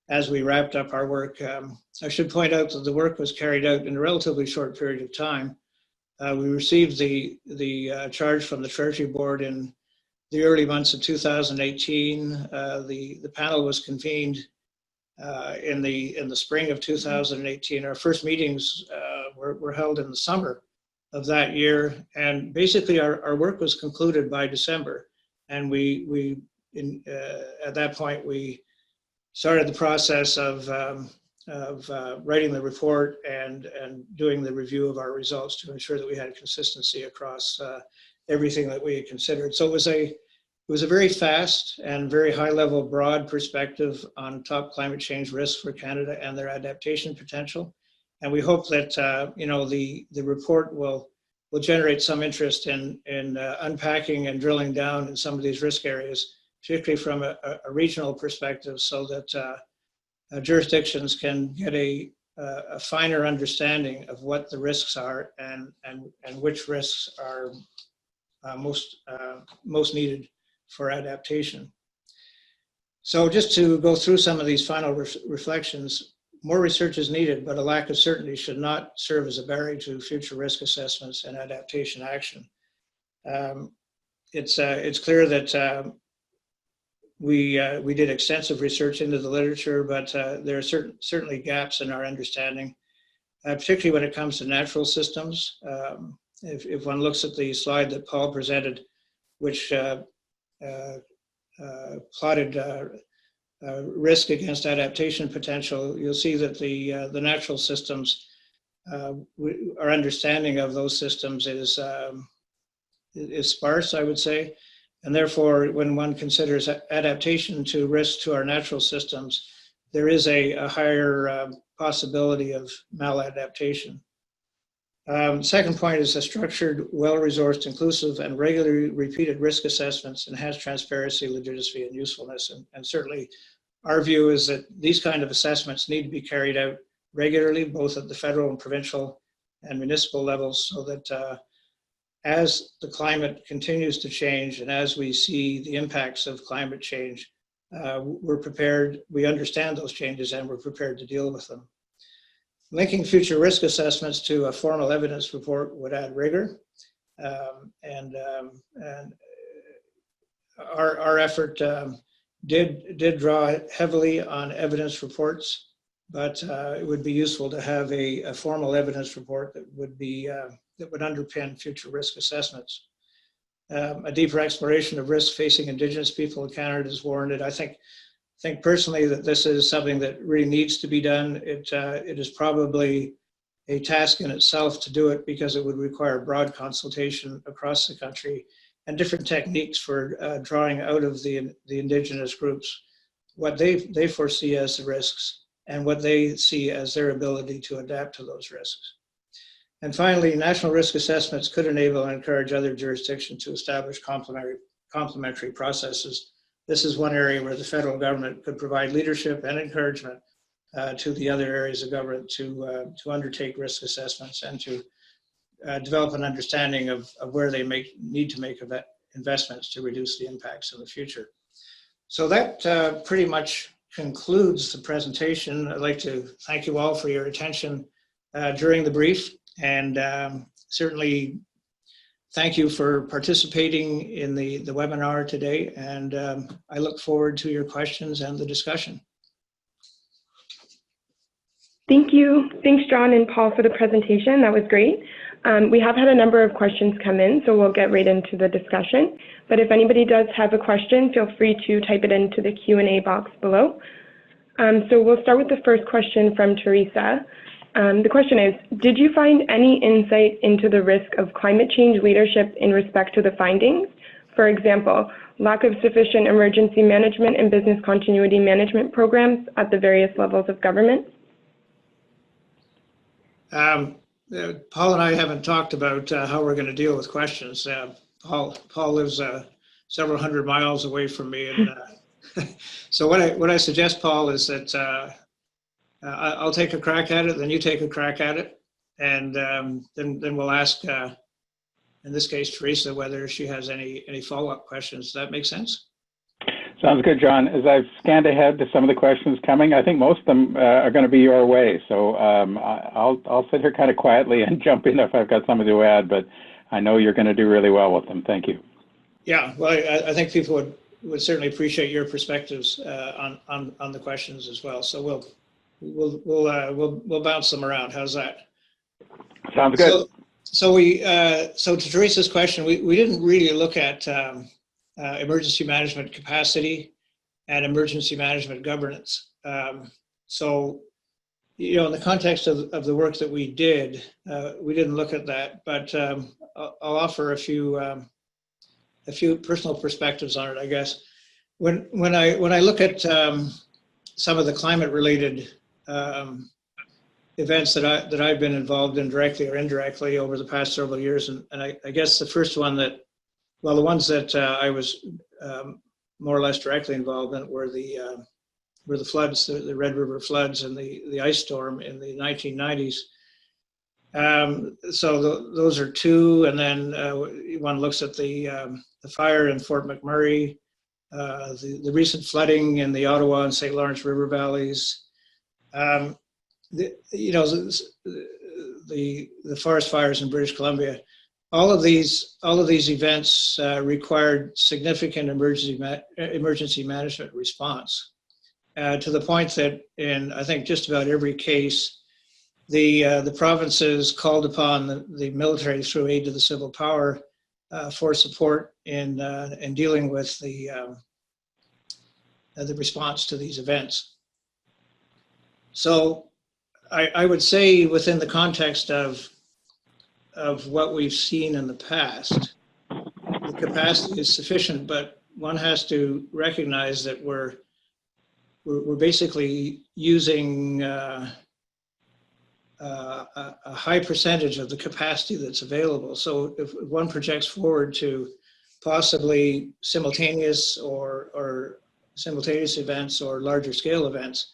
as we wrapped up our work. I should point out that the work was carried out in a relatively short period of time. We received the charge from the Treasury Board in the early months of 2018. The panel was convened in the spring of 2018. Our first meetings were held in the summer of that year, and basically our work was concluded by December. And at that point we started the process of writing the report and doing the review of our results to ensure that we had consistency across everything that we had considered. So it was a very fast and very high-level, broad perspective on top climate change risks for Canada and their adaptation potential. And we hope that the report will generate some interest in unpacking and drilling down in some of these risk areas, particularly from a regional perspective, so that jurisdictions can get a finer understanding of what the risks are and which risks are most needed for adaptation. So just to go through some of these final reflections, more research is needed, but a lack of certainty should not serve as a barrier to future risk assessments and adaptation action. It's clear that we did extensive research into the literature, but there are certainly gaps in our understanding, particularly when it comes to natural systems. If one looks at the slide that Paul presented, which plotted risk against adaptation potential, you'll see that the natural systems our understanding of those systems is sparse, I would say. And therefore, when one considers adaptation to risk to our natural systems, there is a higher possibility of maladaptation. Second point is a structured, well-resourced, inclusive, and regularly repeated risk assessments enhance transparency, legitimacy, and usefulness. And certainly our view is that these kind of assessments need to be carried out regularly, both at the federal and provincial and municipal levels, so that as the climate continues to change and as we see the impacts of climate change, we're prepared, we understand those changes, and we're prepared to deal with them. Linking future risk assessments to a formal evidence report would add rigor. And our effort did draw heavily on evidence reports, but it would be useful to have a formal evidence report that would be that would underpin future risk assessments. A deeper exploration of risks facing Indigenous people in Canada is warranted. I think personally that this is something that really needs to be done. It is probably a task in itself to do it, because it would require broad consultation across the country and different techniques for drawing out of the Indigenous groups what they foresee as the risks and what they see as their ability to adapt to those risks. And finally, national risk assessments could enable and encourage other jurisdictions to establish complementary processes. This is one area where the federal government could provide leadership and encouragement to the other areas of government to undertake risk assessments and to develop an understanding of where they need to make investments to reduce the impacts in the future. So that pretty much concludes the presentation. I'd like to thank you all for your attention during the brief, and certainly thank you for participating in the webinar today, and I look forward to your questions and the discussion. Thank you. Thanks, John and Paul, for the presentation. That was great. We have had a number of questions come in, so we'll get right into the discussion. But if anybody does have a question, feel free to type it into the Q&A box below. So we'll start with the first question from Teresa. The question is, did you find any insight into the risk of climate change leadership in respect to the findings? For example, lack of sufficient emergency management and business continuity management programs at the various levels of government? Paul and I haven't talked about how we're going to deal with questions. Paul lives several hundred miles away from me, and so what I suggest, Paul, is that I'll take a crack at it, then you take a crack at it, and then we'll ask, in this case, Teresa, whether she has any follow-up questions. Does that make sense? Sounds good, John. As I've scanned ahead to some of the questions coming, I think most of them are going to be your way. So I'll sit here kind of quietly and jump in if I've got something to add, but I know you're going to do really well with them. Thank you. Yeah, well, I think people would certainly appreciate your perspectives on the questions as well. So we'll bounce them around. How's that? Sounds good. So to Teresa's question, we didn't really look at emergency management capacity and emergency management governance. So, you know, in the context of the work that we didn't look at that, but I'll offer a few personal perspectives on it, I guess. When I look at some of the climate-related events that I've been involved in directly or indirectly over the past several years, and I guess the first one the ones that I was more or less directly involved in were the floods, the Red River floods and the ice storm in the 1990s. So those are two, and then one looks at the fire in Fort McMurray, the recent flooding in the Ottawa and St. Lawrence River valleys, the forest fires in British Columbia. All of these events required significant emergency management response, to the point that in, I think, just about every case, the provinces called upon the military through aid to the civil power for support in dealing with the response to these events. So I would say within the context of what we've seen in the past, the capacity is sufficient, but one has to recognize that we're basically using a high percentage of the capacity that's available. So if one projects forward to possibly simultaneous or simultaneous events or larger scale events,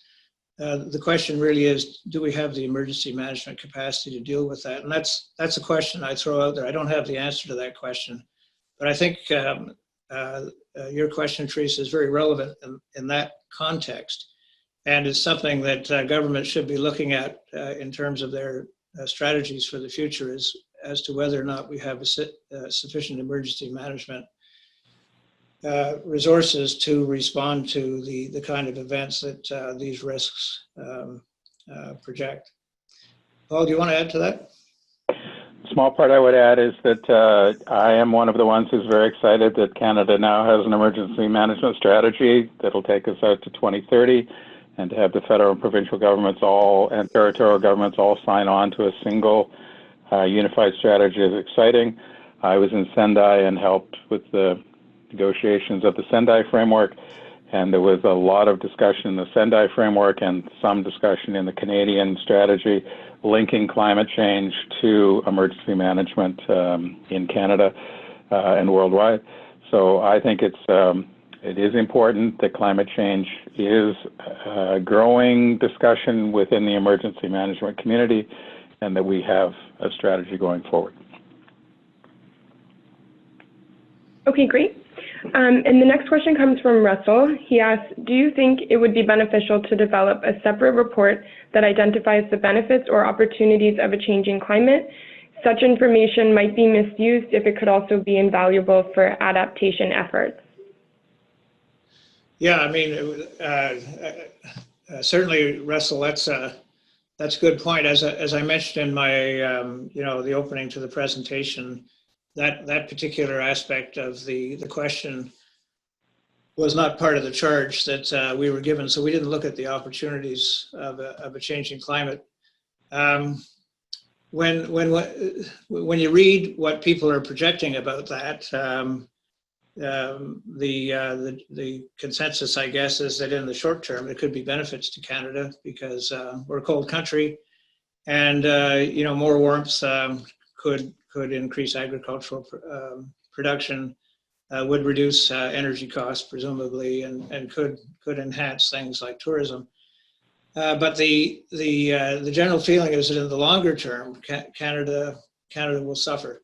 the question really is, do we have the emergency management capacity to deal with that? And that's a question I throw out there. I don't have the answer to that question, but I think your question, Teresa, is very relevant in that context. And it's something that government should be looking at in terms of their strategies for the future, as to whether or not we have sufficient emergency management resources to respond to the kind of events that these risks project. Paul, do you want to add to that? Small part I would add is that I am one of the ones who's very excited that Canada now has an emergency management strategy that'll take us out to 2030, and to have the federal and provincial governments and territorial governments all sign on to a single unified strategy is exciting. I was in Sendai and helped with the negotiations of the Sendai framework, and there was a lot of discussion in the Sendai framework and some discussion in the Canadian strategy linking climate change to emergency management in Canada and worldwide. So I think it is important that climate change is a growing discussion within the emergency management community, and that we have a strategy going forward. Okay, great. And the next question comes from Russell. He asks, do you think it would be beneficial to develop a separate report that identifies the benefits or opportunities of a changing climate? Such information might be misused if it could also be invaluable for adaptation efforts. Yeah, I mean, certainly, Russell, that's a good point. As I mentioned in my, the opening to the presentation, that particular aspect of the question was not part of the charge that we were given, so we didn't look at the opportunities of a changing climate. When you read what people are projecting about that, the consensus, I guess, is that in the short term it could be benefits to Canada because we're a cold country, and more warmth could increase agricultural production, would reduce energy costs presumably, and could enhance things like tourism. But the general feeling is that in the longer term, Canada will suffer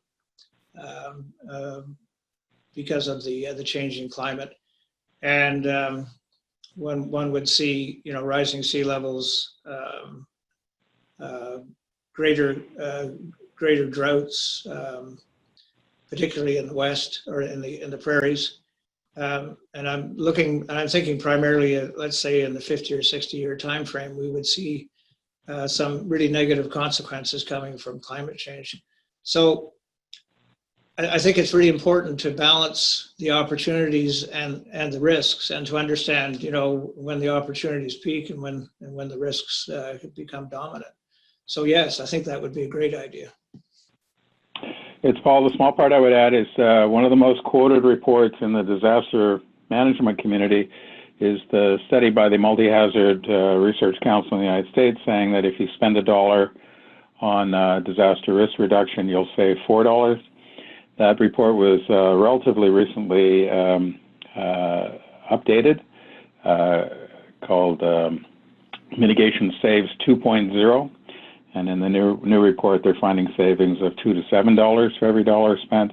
because of the changing climate, and one would see rising sea levels, greater droughts, particularly in the west or in the prairies. And I'm thinking primarily, let's say in the 50 or 60 year time frame, we would see some really negative consequences coming from climate change. So I think it's really important to balance the opportunities and the risks, and to understand, when the opportunities peak and when the risks become dominant. So yes, I think that would be a great idea. It's Paul. The small part I would add is one of the most quoted reports in the disaster management community is the study by the Multi-Hazard Research Council in the United States, saying that if you spend $1 on disaster risk reduction, you'll save $4. That report was relatively recently updated, called Mitigation Saves 2.0. And in the new report, they're finding savings of $2 to $7 for every dollar spent,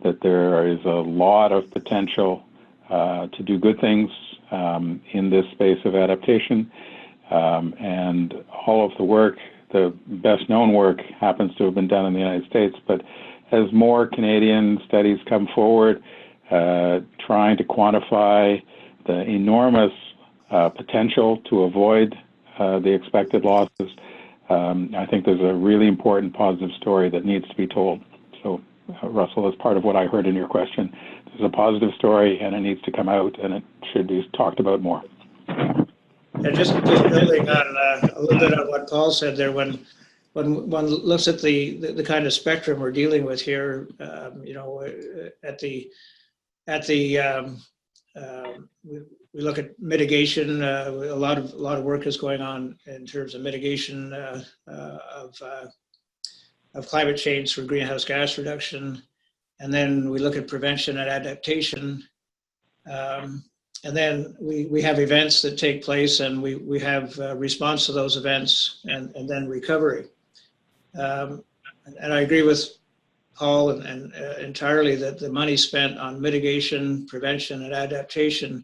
that there is a lot of potential to do good things in this space of adaptation. And all of the work, the best known work, happens to have been done in the United States. But as more Canadian studies come forward, trying to quantify the enormous potential to avoid the expected losses, I think there's a really important positive story that needs to be told. So, Russell, as part of what I heard in your question, there's a positive story and it needs to come out, and it should be talked about more. And just building on a little bit on what Paul said there, when one looks at the kind of spectrum we're dealing with here, you know, we look at mitigation. A lot of work is going on in terms of mitigation of climate change through greenhouse gas reduction, and then we look at prevention and adaptation. And then we have events that take place, and we have response to those events, and then recovery. And I agree with Paul and entirely that the money spent on mitigation, prevention, and adaptation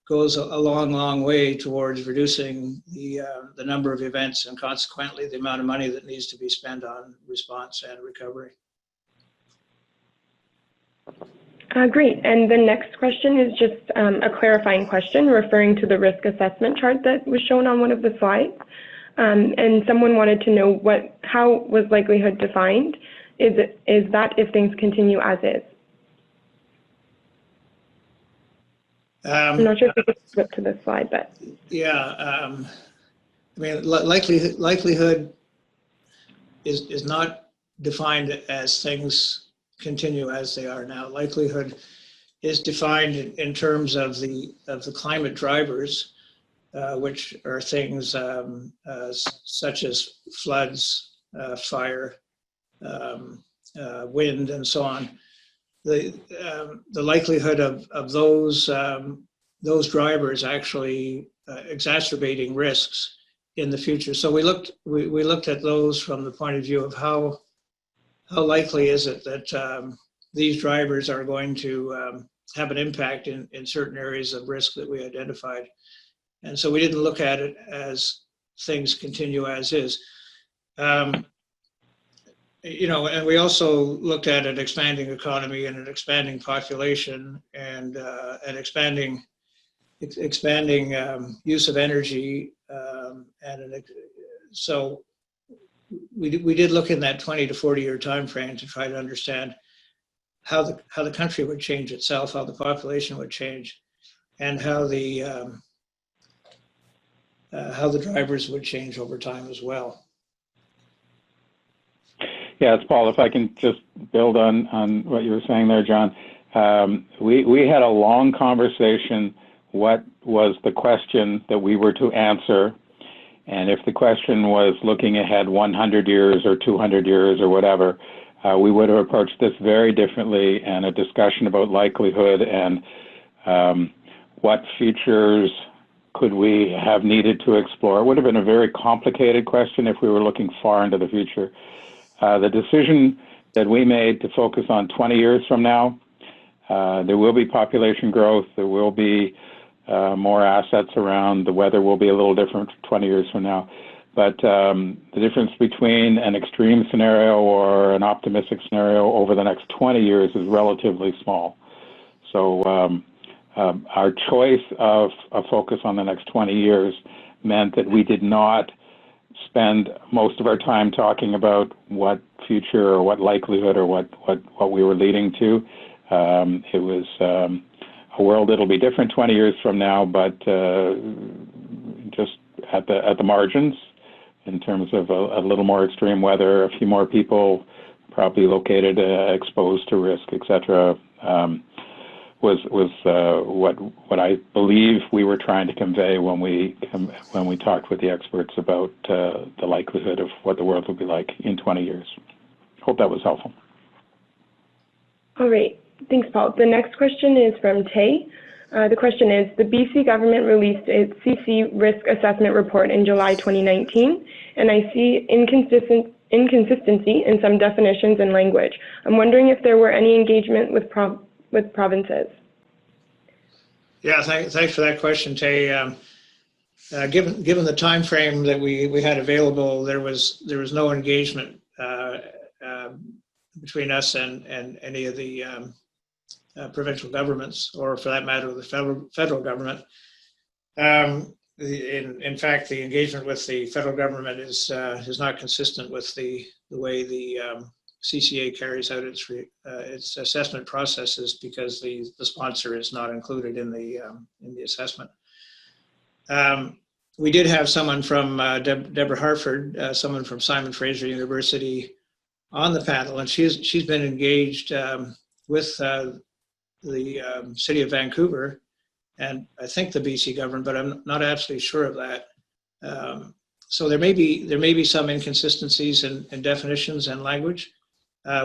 goes a long way towards reducing the number of events and consequently the amount of money that needs to be spent on response and recovery. Great. And the next question is just a clarifying question referring to the risk assessment chart that was shown on one of the slides. And someone wanted to know how was likelihood defined? Is that if things continue as is? I'm not sure if we could flip to this slide, but. Yeah, I mean, likelihood is not defined as things continue as they are now. Likelihood is defined in terms of the climate drivers, which are things such as floods, fire, wind, and so on. The likelihood of those drivers actually exacerbating risks in the future. So we looked at those from the point of view of how likely is it that these drivers are going to have an impact in certain areas of risk that we identified. And so we didn't look at it as things continue as is. You know, and we also looked at an expanding economy and an expanding population and expanding use of energy, so we did look in that 20 to 40 year time frame to try to understand how the country would change itself, how the population would change, and how the drivers would change over time as well. Yeah, it's Paul. If I can just build on what you were saying there, John. We had a long conversation. What was the question that we were to answer? And if the question was looking ahead 100 years or 200 years or whatever, we would have approached this very differently, and a discussion about likelihood and what features could we have needed to explore. It would have been a very complicated question if we were looking far into the future. The decision that we made to focus on 20 years from now, there will be population growth, there will be more assets around, the weather will be a little different 20 years from now. But the difference between an extreme scenario or an optimistic scenario over the next 20 years is relatively small. So our choice of a focus on the next 20 years meant that we did not spend most of our time talking about what future or what likelihood or what we were leading to. It was a world that'll be different 20 years from now, but just at the margins in terms of a little more extreme weather, a few more people probably located exposed to risk, etc. Was what I believe we were trying to convey when we talked with the experts about the likelihood of what the world will be like in 20 years. Hope that was helpful. All right, thanks, Paul. The next question is from Tay. The question is, the BC government released its CC risk assessment report in July 2019, and I see inconsistency in some definitions and language. I'm wondering if there were any engagement with provinces. Yeah, thanks for that question, Tay. Given the time frame that we had available, there was no engagement between us and any of the provincial governments, or for that matter, the federal government. In fact, the engagement with the federal government is not consistent with the way the CCA carries out its assessment processes, because the sponsor is not included in the assessment. we did have someone from Deborah Harford, someone from Simon Fraser University on the panel, and she's been engaged with the City of Vancouver and I think the BC government, but I'm not absolutely sure of that. So there may be some inconsistencies in definitions and language.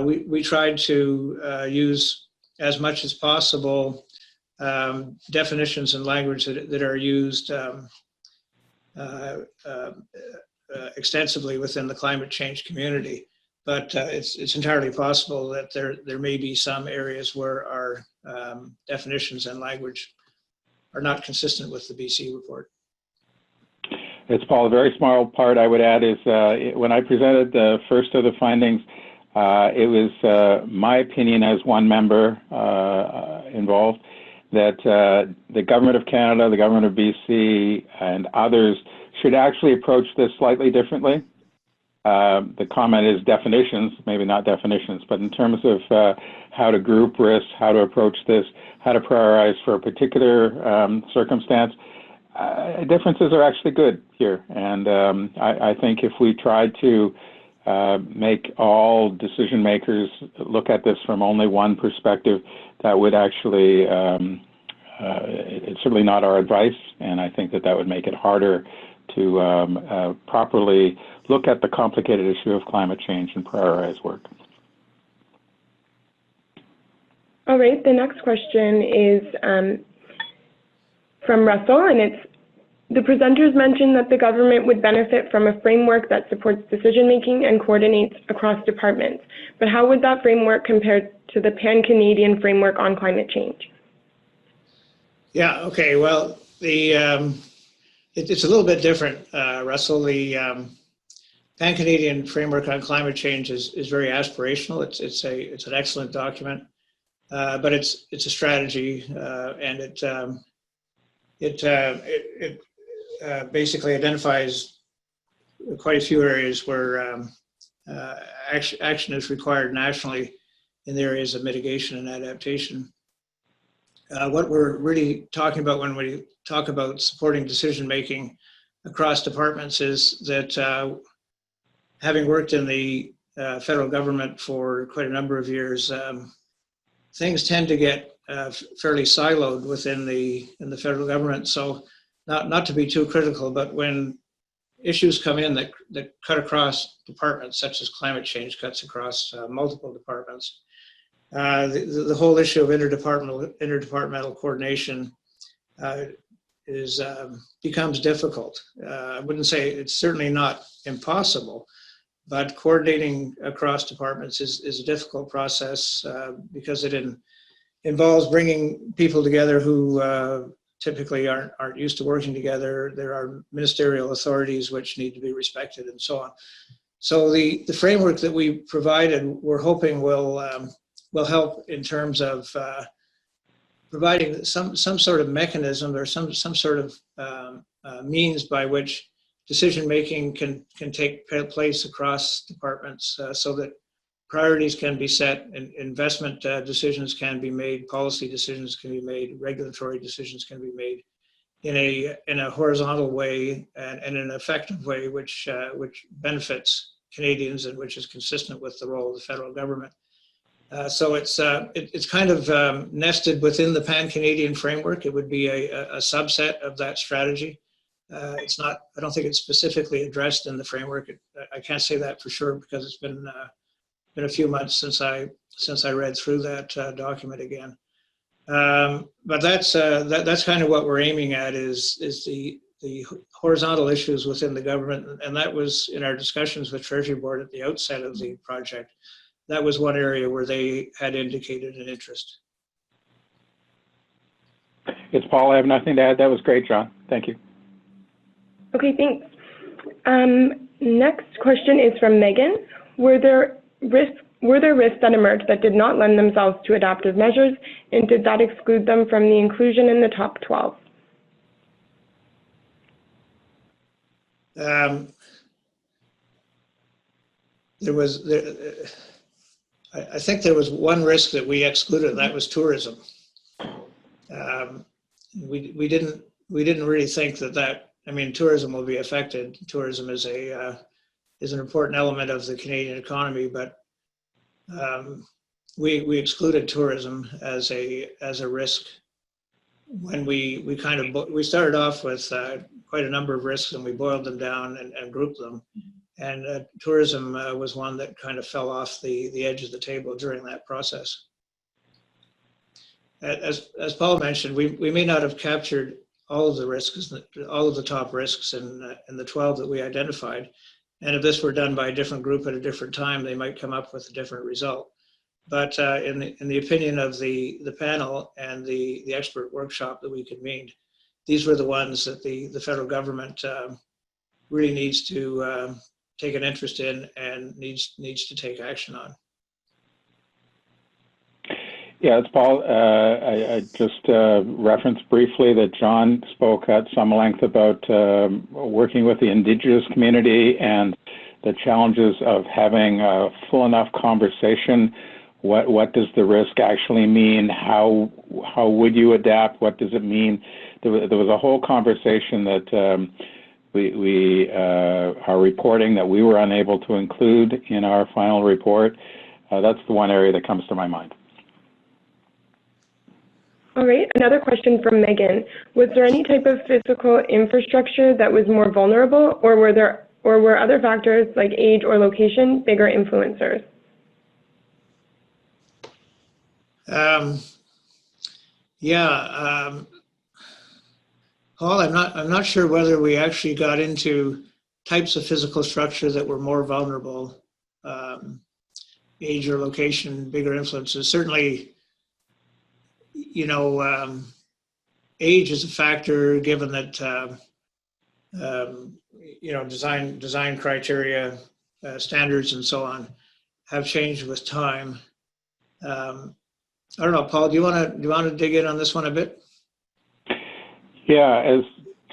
We tried to use as much as possible definitions and language that are used extensively within the climate change community. But it's entirely possible that there may be some areas where our definitions and language are not consistent with the BC report. It's Paul. A very small part I would add is when I presented the first of the findings, it was my opinion as one member involved that the Government of Canada, the Government of BC, and others should actually approach this slightly differently. The comment is definitions, maybe not definitions, but in terms of how to group risks, how to approach this, how to prioritize for a particular circumstance, differences are actually good here. And I think if we tried to make all decision makers look at this from only one perspective, that would actually, it's certainly not our advice, and I think that would make it harder to properly look at the complicated issue of climate change and prioritize work. All right, the next question is from Russell, and it's, the presenters mentioned that the government would benefit from a framework that supports decision-making and coordinates across departments, but how would that framework compare to the Pan-Canadian framework on climate change? Yeah, okay, well, it's a little bit different, Russell. The Pan-Canadian framework on climate change is very aspirational. It's an excellent document, but it's a strategy, and it basically identifies quite a few areas where action is required nationally in the areas of mitigation and adaptation. What we're really talking about when we talk about supporting decision-making across departments is that having worked in the federal government for quite a number of years, things tend to get fairly siloed within the federal government. So not to be too critical, but when issues come in that cut across departments, such as climate change cuts across multiple departments, the whole issue of interdepartmental coordination becomes difficult. I wouldn't say it's certainly not impossible, but coordinating across departments is a difficult process because it involves bringing people together who typically aren't used to working together. There are ministerial authorities which need to be respected and so on. So the framework that we provided, we're hoping will help in terms of providing some sort of mechanism or some sort of means by which decision-making can take place across departments so that priorities can be set, and investment decisions can be made, policy decisions can be made, regulatory decisions can be made in a horizontal way and in an effective way which benefits Canadians and which is consistent with the role of the federal government. So it's kind of nested within the Pan-Canadian framework. It would be a subset of that strategy. It's not, I don't think it's specifically addressed in the framework. I can't say that for sure because it's been a few months since I read through that document again. But that's kind of what we're aiming at is the horizontal issues within the government, and that was in our discussions with Treasury Board at the outset of the project. That was one area where they had indicated an interest. It's Paul. I have nothing to add. That was great, John. Thank you. Okay, thanks. Next question is from Megan. Were there risks that emerged that did not lend themselves to adaptive measures, and did that exclude them from the inclusion in the top 12? I think there was one risk that we excluded, and that was tourism. We didn't really think that I mean, tourism will be affected. Tourism is an important element of the Canadian economy, but we excluded tourism as a risk when we started off with quite a number of risks, and we boiled them down and grouped them. And tourism was one that kind of fell off the edge of the table during that process. As Paul mentioned, we may not have captured all of the risks, all of the top risks in the 12 that we identified. And if this were done by a different group at a different time, they might come up with a different result. But in the opinion of the panel and the expert workshop that we convened, these were the ones that the federal government really needs to take an interest in and needs to take action on. Yeah, it's Paul. I just referenced briefly that John spoke at some length about working with the Indigenous community and the challenges of having a full enough conversation. What does the risk actually mean? How would you adapt? What does it mean? There was a whole conversation that we are reporting that we were unable to include in our final report. That's the one area that comes to my mind. All right, another question from Megan. Was there any type of physical infrastructure that was more vulnerable, or were other factors like age or location bigger influencers? Paul, I'm not sure whether we actually got into types of physical structure that were more vulnerable. Age or location, bigger influences. Certainly, age is a factor, given that design criteria, standards, and so on have changed with time. I don't know, Paul. Do you want to dig in on this one a bit? Yeah, as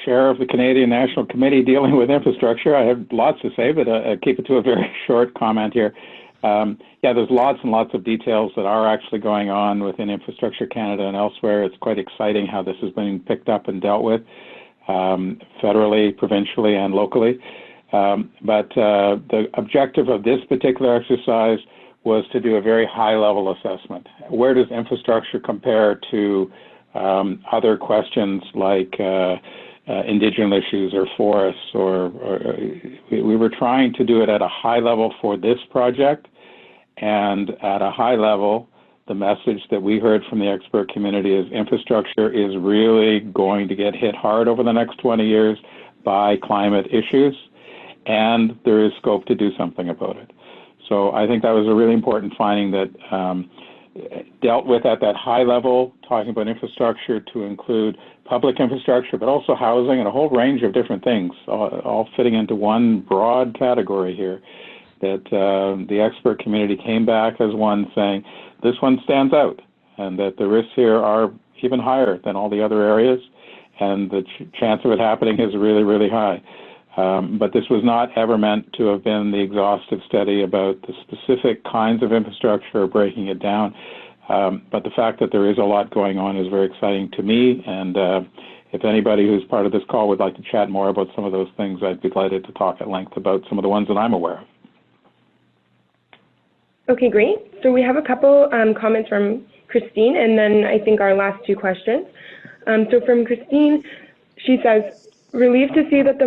chair of the Canadian National Committee dealing with infrastructure, I have lots to say, but I'll keep it to a very short comment here. Yeah, there's lots and lots of details that are actually going on within Infrastructure Canada and elsewhere. It's quite exciting how this is being picked up and dealt with federally, provincially, and locally. But the objective of this particular exercise was to do a very high-level assessment. Where does infrastructure compare to other questions like Indigenous issues or forests? We were trying to do it at a high level for this project, and at a high level, the message that we heard from the expert community is infrastructure is really going to get hit hard over the next 20 years by climate issues, and there is scope to do something about it. So I think that was a really important finding that dealt with at that high level, talking about infrastructure to include public infrastructure, but also housing and a whole range of different things, all fitting into one broad category here, that the expert community came back as one saying, this one stands out, and that the risks here are even higher than all the other areas, and the chance of it happening is really, really high. But this was not ever meant to have been the exhaustive study about the specific kinds of infrastructure or breaking it down. But the fact that there is a lot going on is very exciting to me. And if anybody who's part of this call would like to chat more about some of those things, I'd be delighted to talk at length about some of the ones that I'm aware of. Okay, great. So we have a couple comments from Christine, and then I think our last two questions. So from Christine, she says, relieved to see that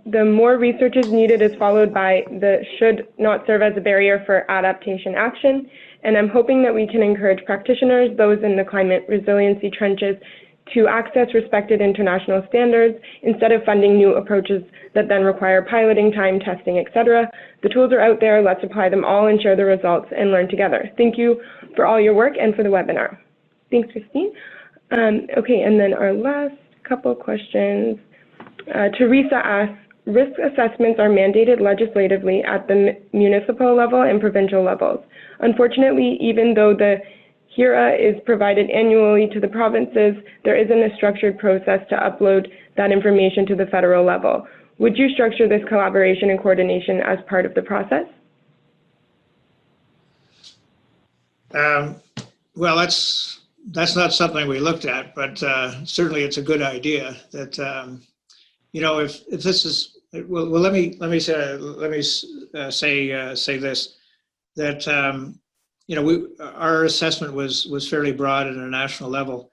the more research is needed is followed by the should not serve as a barrier for adaptation action. And I'm hoping that we can encourage practitioners, those in the climate resiliency trenches, to access respected international standards instead of funding new approaches that then require piloting time, testing, etc. The tools are out there. Let's apply them all and share the results and learn together. Thank you for all your work and for the webinar. Thanks, Christine. Okay, and then our last couple questions. Teresa asks, risk assessments are mandated legislatively at the municipal level and provincial levels. Unfortunately, even though the HERA is provided annually to the provinces, there isn't a structured process to upload that information to the federal level. Would you structure this collaboration and coordination as part of the process? Well, that's not something we looked at, but certainly it's a good idea that if this is, well, let me say this, that our assessment was fairly broad at a national level,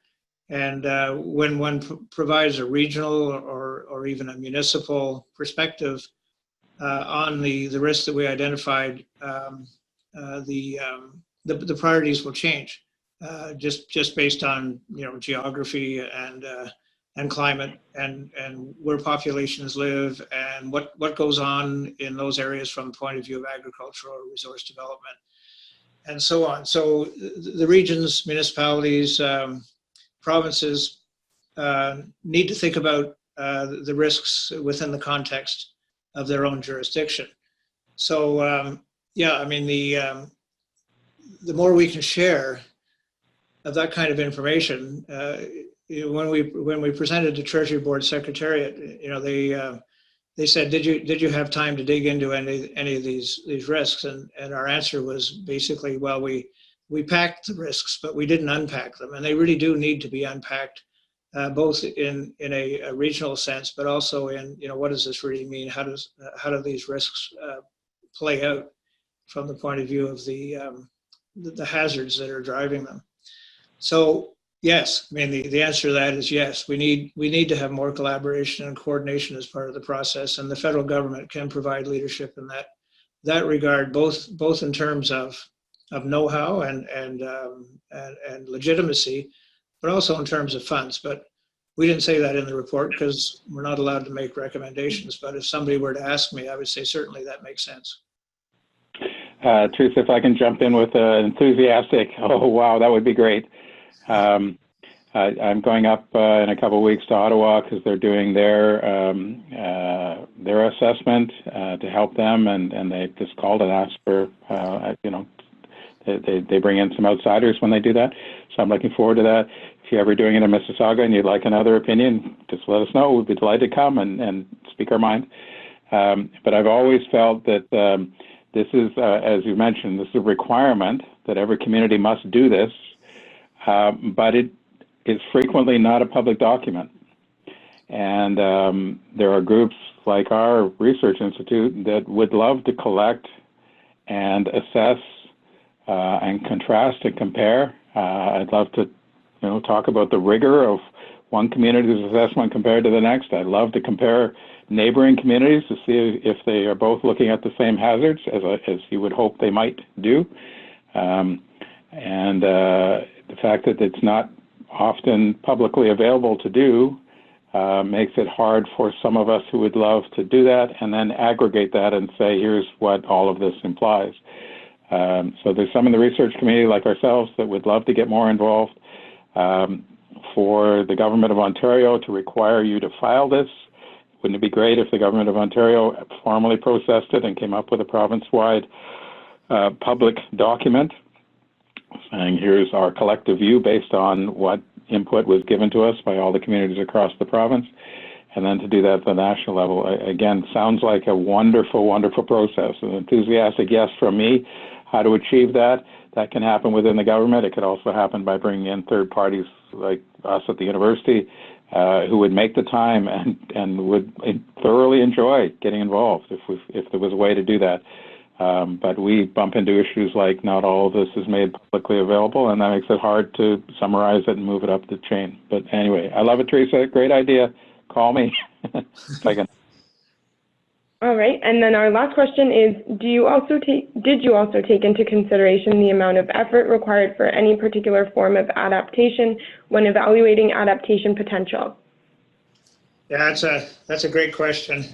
and when one provides a regional or even a municipal perspective on the risks that we identified, the priorities will change just based on geography and climate and where populations live and what goes on in those areas from the point of view of agricultural or resource development and so on. So the regions, municipalities, provinces need to think about the risks within the context of their own jurisdiction. So the more we can share of that kind of information, when we presented to Treasury Board Secretariat, they said, did you have time to dig into any of these risks? And our answer was basically, well, we packed the risks, but we didn't unpack them, and they really do need to be unpacked, both in a regional sense, but also in what does this really mean? How do these risks play out from the point of view of the hazards that are driving them? So yes, I mean the answer to that is yes. We need to have more collaboration and coordination as part of the process, and the federal government can provide leadership in that regard, both in terms of know-how and legitimacy, but also in terms of funds. But we didn't say that in the report because we're not allowed to make recommendations. But if somebody were to ask me, I would say certainly that makes sense. Teresa, if I can jump in with an enthusiastic, oh wow, that would be great. I'm going up in a couple of weeks to Ottawa because they're doing their assessment to help them, and they just called and asked for, they bring in some outsiders when they do that. So I'm looking forward to that. If you're ever doing it in Mississauga and you'd like another opinion, just let us know. We'd be delighted to come and speak our mind. But I've always felt that this is, as you mentioned, this is a requirement that every community must do this, but it is frequently not a public document. And there are groups like our research institute that would love to collect and assess and contrast and compare. I'd love to, talk about the rigor of one community's assessment compared to the next. I'd love to compare neighboring communities to see if they are both looking at the same hazards as you would hope they might do. And the fact that it's not often publicly available to do makes it hard for some of us who would love to do that and then aggregate that and say, here's what all of this implies. So there's some in the research community like ourselves that would love to get more involved. For the Government of Ontario to require you to file this, wouldn't it be great if the Government of Ontario formally processed it and came up with a province-wide public document saying here's our collective view based on what input was given to us by all the communities across the province, and then to do that at the national level. Again, sounds like a wonderful, wonderful process. An enthusiastic yes from me. How to achieve that? That can happen within the government. It could also happen by bringing in third parties like us at the university who would make the time and would thoroughly enjoy getting involved if there was a way to do that. But we bump into issues like not all of this is made publicly available, and that makes it hard to summarize it and move it up the chain. But anyway, I love it, Teresa. Great idea. Call me if I can. All right, and then our last question is, did you also take into consideration the amount of effort required for any particular form of adaptation when evaluating adaptation potential? Yeah, that's a great question.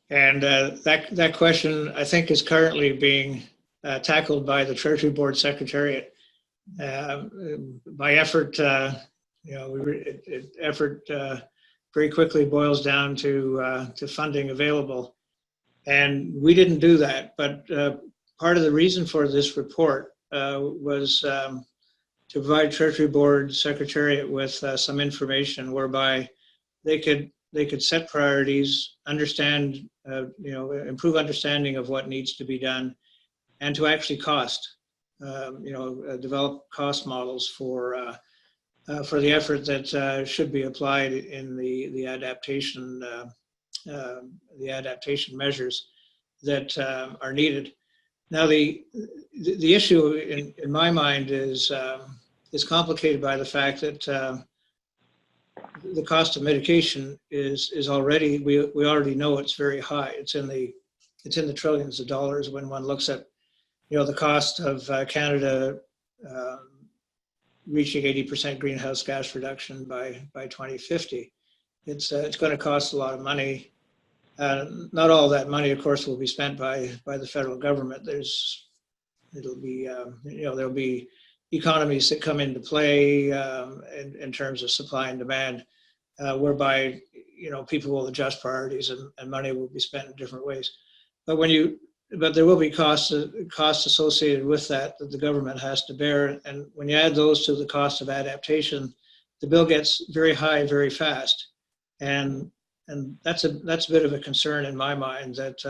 And that question, I think, is currently being tackled by the Treasury Board Secretariat. By effort, effort very quickly boils down to funding available. And we didn't do that, but part of the reason for this report was to provide Treasury Board Secretariat with some information whereby they could set priorities, understand, improve understanding of what needs to be done, and to actually cost, develop cost models for the effort that should be applied in the adaptation the adaptation measures that are needed. Now, the issue in my mind is complicated by the fact that the cost of mitigation is already, we already know it's very high. It's in the trillions of dollars when one looks at, you know, the cost of Canada reaching 80% greenhouse gas reduction by 2050. It's going to cost a lot of money. Not all that money, of course, will be spent by the federal government. It'll be, you know, there'll be economies that come into play in terms of supply and demand, whereby, you know, people will adjust priorities and money will be spent in different ways. But there will be costs associated with that the government has to bear. And when you add those to the cost of adaptation, the bill gets very high very fast. And that's a bit of a concern in my mind that,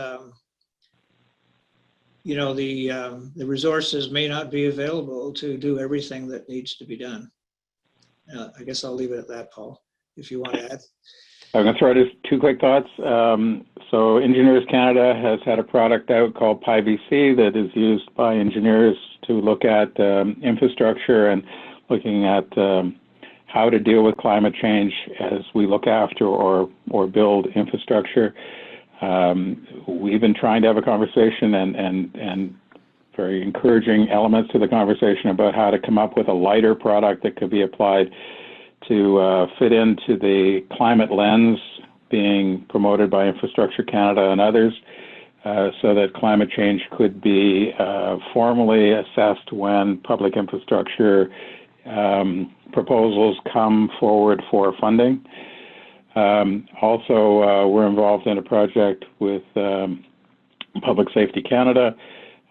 you know, the resources may not be available to do everything that needs to be done. I guess I'll leave it at that, Paul, if you want to add. I'm going to throw just two quick thoughts. So Engineers Canada has had a product out called PyBC that is used by engineers to look at infrastructure and looking at how to deal with climate change as we look after or build infrastructure. We've been trying to have a conversation and very encouraging elements to the conversation about how to come up with a lighter product that could be applied to fit into the climate lens being promoted by Infrastructure Canada and others, so that climate change could be formally assessed when public infrastructure proposals come forward for funding. Also, we're involved in a project with Public Safety Canada,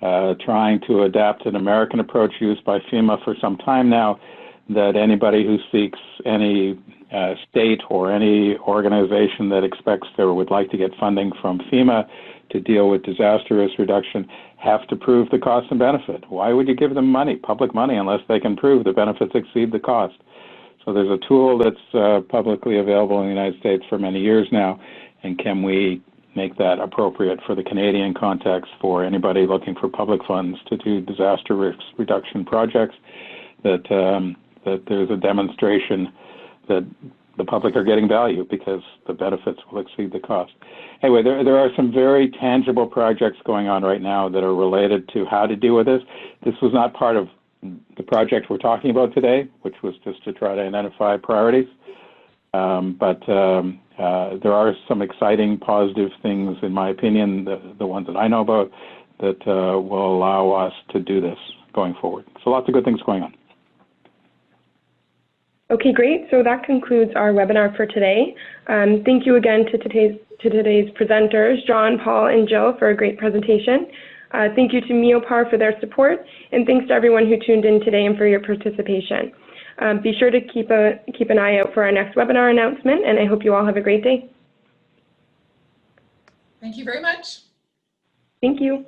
trying to adapt an American approach used by FEMA for some time now, that anybody who seeks any state or any organization that expects or would like to get funding from FEMA to deal with disaster risk reduction have to prove the cost and benefit. Why would you give them money, public money, unless they can prove the benefits exceed the cost? So there's a tool that's publicly available in the United States for many years now, and can we make that appropriate for the Canadian context for anybody looking for public funds to do disaster risk reduction projects, that there's a demonstration that the public are getting value because the benefits will exceed the cost. Anyway, there are some very tangible projects going on right now that are related to how to deal with this. This was not part of the project we're talking about today, which was just to try to identify priorities. But there are some exciting, positive things, in my opinion, the ones that I know about, that will allow us to do this going forward. So lots of good things going on. Okay, great. So that concludes our webinar for today. Thank you again to today's presenters, John, Paul, and Jill, for a great presentation. Thank you to Meopar for their support, and thanks to everyone who tuned in today and for your participation. Be sure to keep an eye out for our next webinar announcement, and I hope you all have a great day. Thank you very much. Thank you.